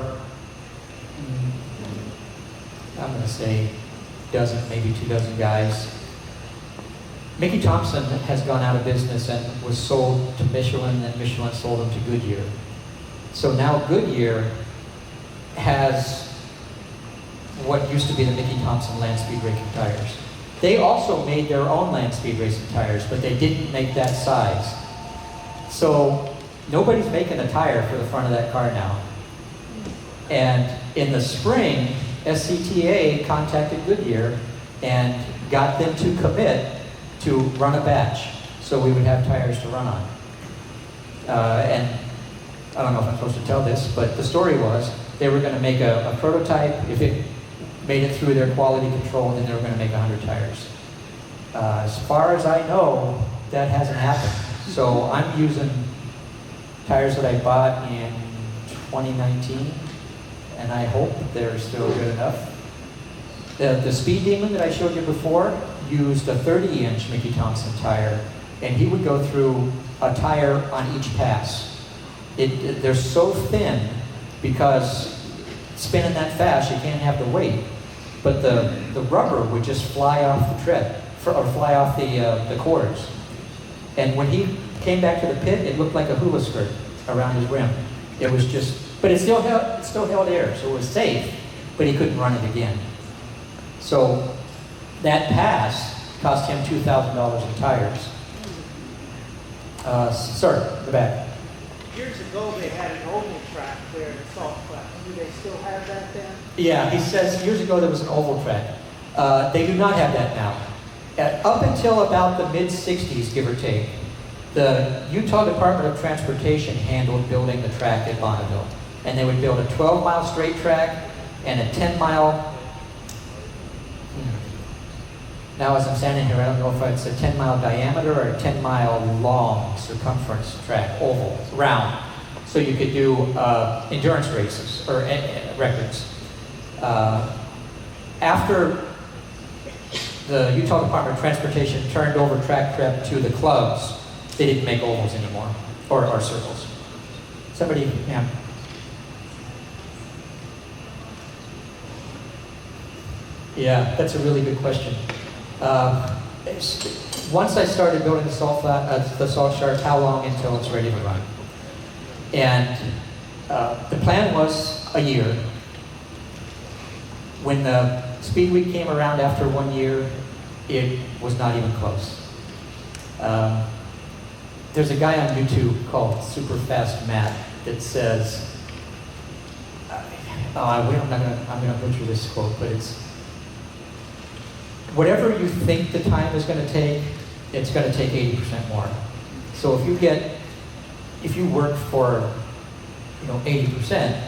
I'm going to say, dozen, maybe 2 dozen guys. Mickey Thompson has gone out of business and was sold to Michelin, and Michelin sold them to Goodyear. So now Goodyear has what used to be the Mickey Thompson land speed racing tires. They also made their own land speed racing tires, but they didn't make that size. So nobody's making a tire for the front of that car now. And in the spring, SCTA contacted Goodyear and got them to commit to run a batch so we would have tires to run on. And I don't know if I'm supposed to tell this, but the story was they were going to make a prototype. If it made it through their quality control, then they were going to make 100 tires. As far as I know, that hasn't happened. So I'm using tires that I bought in 2019, and I hope they're still good enough. The Speed Demon that I showed you before used a 30-inch Mickey Thompson tire, and he would go through a tire on each pass. They're so thin because spinning that fast, you can't have the weight. But the rubber would just fly off the tread, or fly off the cords. And when he came back to the pit, it looked like a hula skirt around his rim. It was just, but it still held air, so it was safe, but he couldn't run it again. So that pass cost him $2,000 in tires. Sir, in the back. Years ago, they had an oval track there in Salt Flat. Do they still have that then? Yeah, he says years ago there was an oval track. They do not have that now. Up until about the mid-'60s, give or take, the Utah Department of Transportation handled building the track at Bonneville. And they would build a 12-mile straight track and a 10-mile... Now as I'm standing here, I don't know if it's a 10-mile diameter or a 10-mile long circumference track, oval, round. So you could do endurance races, or records. After the Utah Department of Transportation turned over track prep to the clubs, they didn't make ovals anymore, or circles. Somebody, yeah. Yeah, that's a really good question. Once I started building the salt shark, how long until it's ready to run? And the plan was a year. When the Speed Week came around after 1 year, it was not even close. There's a guy on YouTube called Super Fast Matt that says, I'm going to butcher this quote, but it's, whatever you think the time is going to take, it's going to take 80% more. So if you work for, 80%,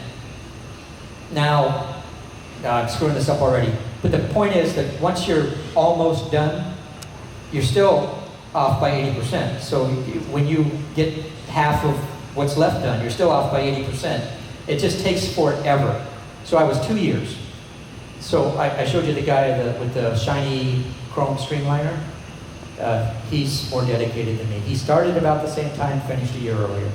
now, I'm screwing this up already, but the point is that once you're almost done, you're still off by 80%. So when you get half of what's left done, you're still off by 80%. It just takes forever. So I was 2 years. So I showed you the guy with the shiny chrome streamliner. He's more dedicated than me. He started about the same time, finished a year earlier.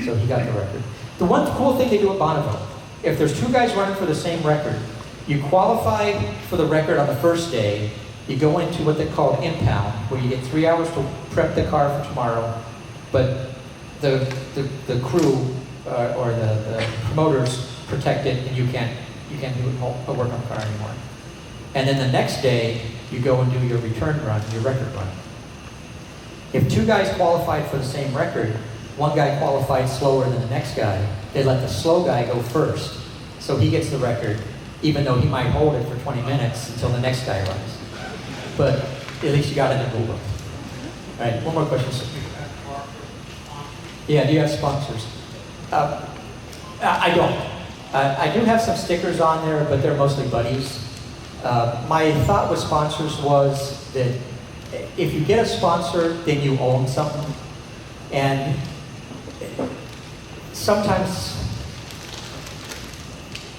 So he got the record. The one cool thing they do at Bonneville, if there's 2 guys running for the same record, you qualify for the record on the first day, you go into what they call impound, where you get 3 hours to prep the car for tomorrow, but the crew or the promoters protect it, and you can't do work on the car anymore. And then the next day, you go and do your return run, your record run. If 2 guys qualified for the same record, 1 guy qualified slower than the next guy, they let the slow guy go first, so he gets the record, even though he might hold it for 20 minutes until the next guy runs. But at least you got it in the book. All right, one more question, sir. Yeah, do you have sponsors? I don't. I do have some stickers on there, but they're mostly buddies. My thought with sponsors was that if you get a sponsor, then you own something. And sometimes,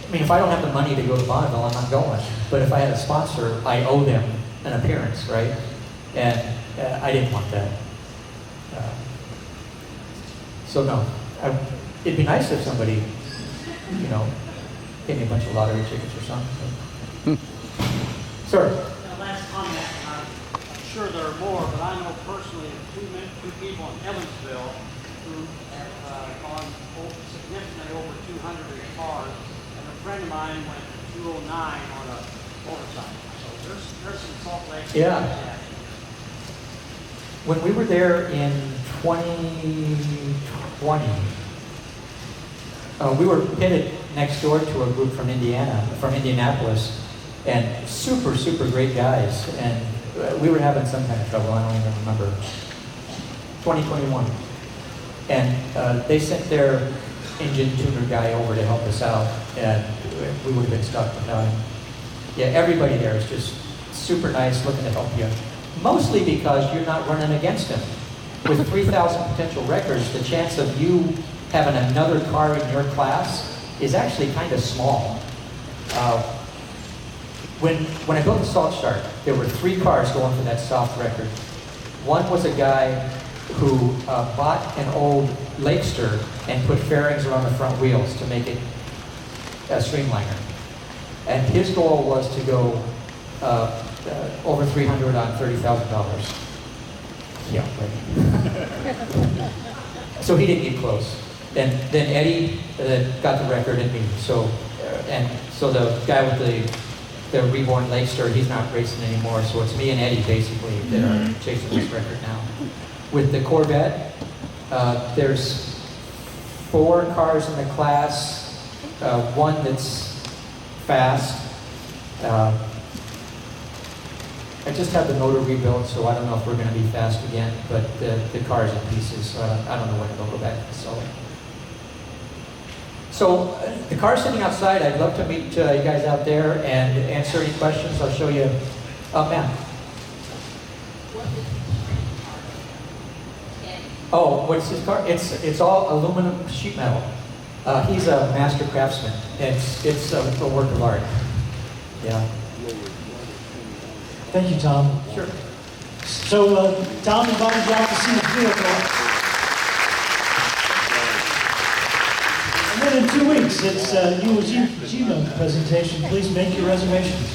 I mean, if I don't have the money to go to Bonneville, I'm not going. But if I had a sponsor, I owe them an appearance, right? And I didn't want that. So no, it'd be nice if somebody, you know, gave me a bunch of lottery tickets or something. Sir? Last comment, I'm sure there are more, but I know personally of two people in Evansville who have gone significantly over 200 in cars, and a friend of mine went 209 on a motorcycle. So there's some Salt Lake. Yeah. When we were there in 2020, we were pitted next door to a group from Indianapolis, and super, super great guys. And we were having some kind of trouble, I don't even remember. 2021. And they sent their engine tuner guy over to help us out, and we would have been stuck without him. Yeah, everybody there is just super nice, looking to help you. Mostly because you're not running against them. With 3,000 potential records, the chance of you having another car in your class is actually kind of small. When I built the Salt Shark, there were 3 cars going for that soft record. One was a guy who bought an old Lakester and put fairings around the front wheels to make it a streamliner. And his goal was to go over 300 on $30,000. Yeah, right. So he didn't get close. Then Eddie got the record and me. So the guy with the reborn Lakester, he's not racing anymore. So it's me and Eddie basically that are chasing this record now. With the Corvette, there's 4 cars in the class. One that's fast. I just had the motor rebuilt, so I don't know if we're going to be fast again, but the car's in pieces, so I don't know when it'll go back to the solid. So the car's sitting outside. I'd love to meet you guys out there and answer any questions. I'll show you. Ma'am. Oh, what's his car? It's all aluminum sheet metal. He's a master craftsman. It's a work of art. Yeah. Thank you, Tom. Sure. So, Tom invited you out to see his vehicle. And then in 2 weeks, it's Iwo Jima presentation. Please make your reservations.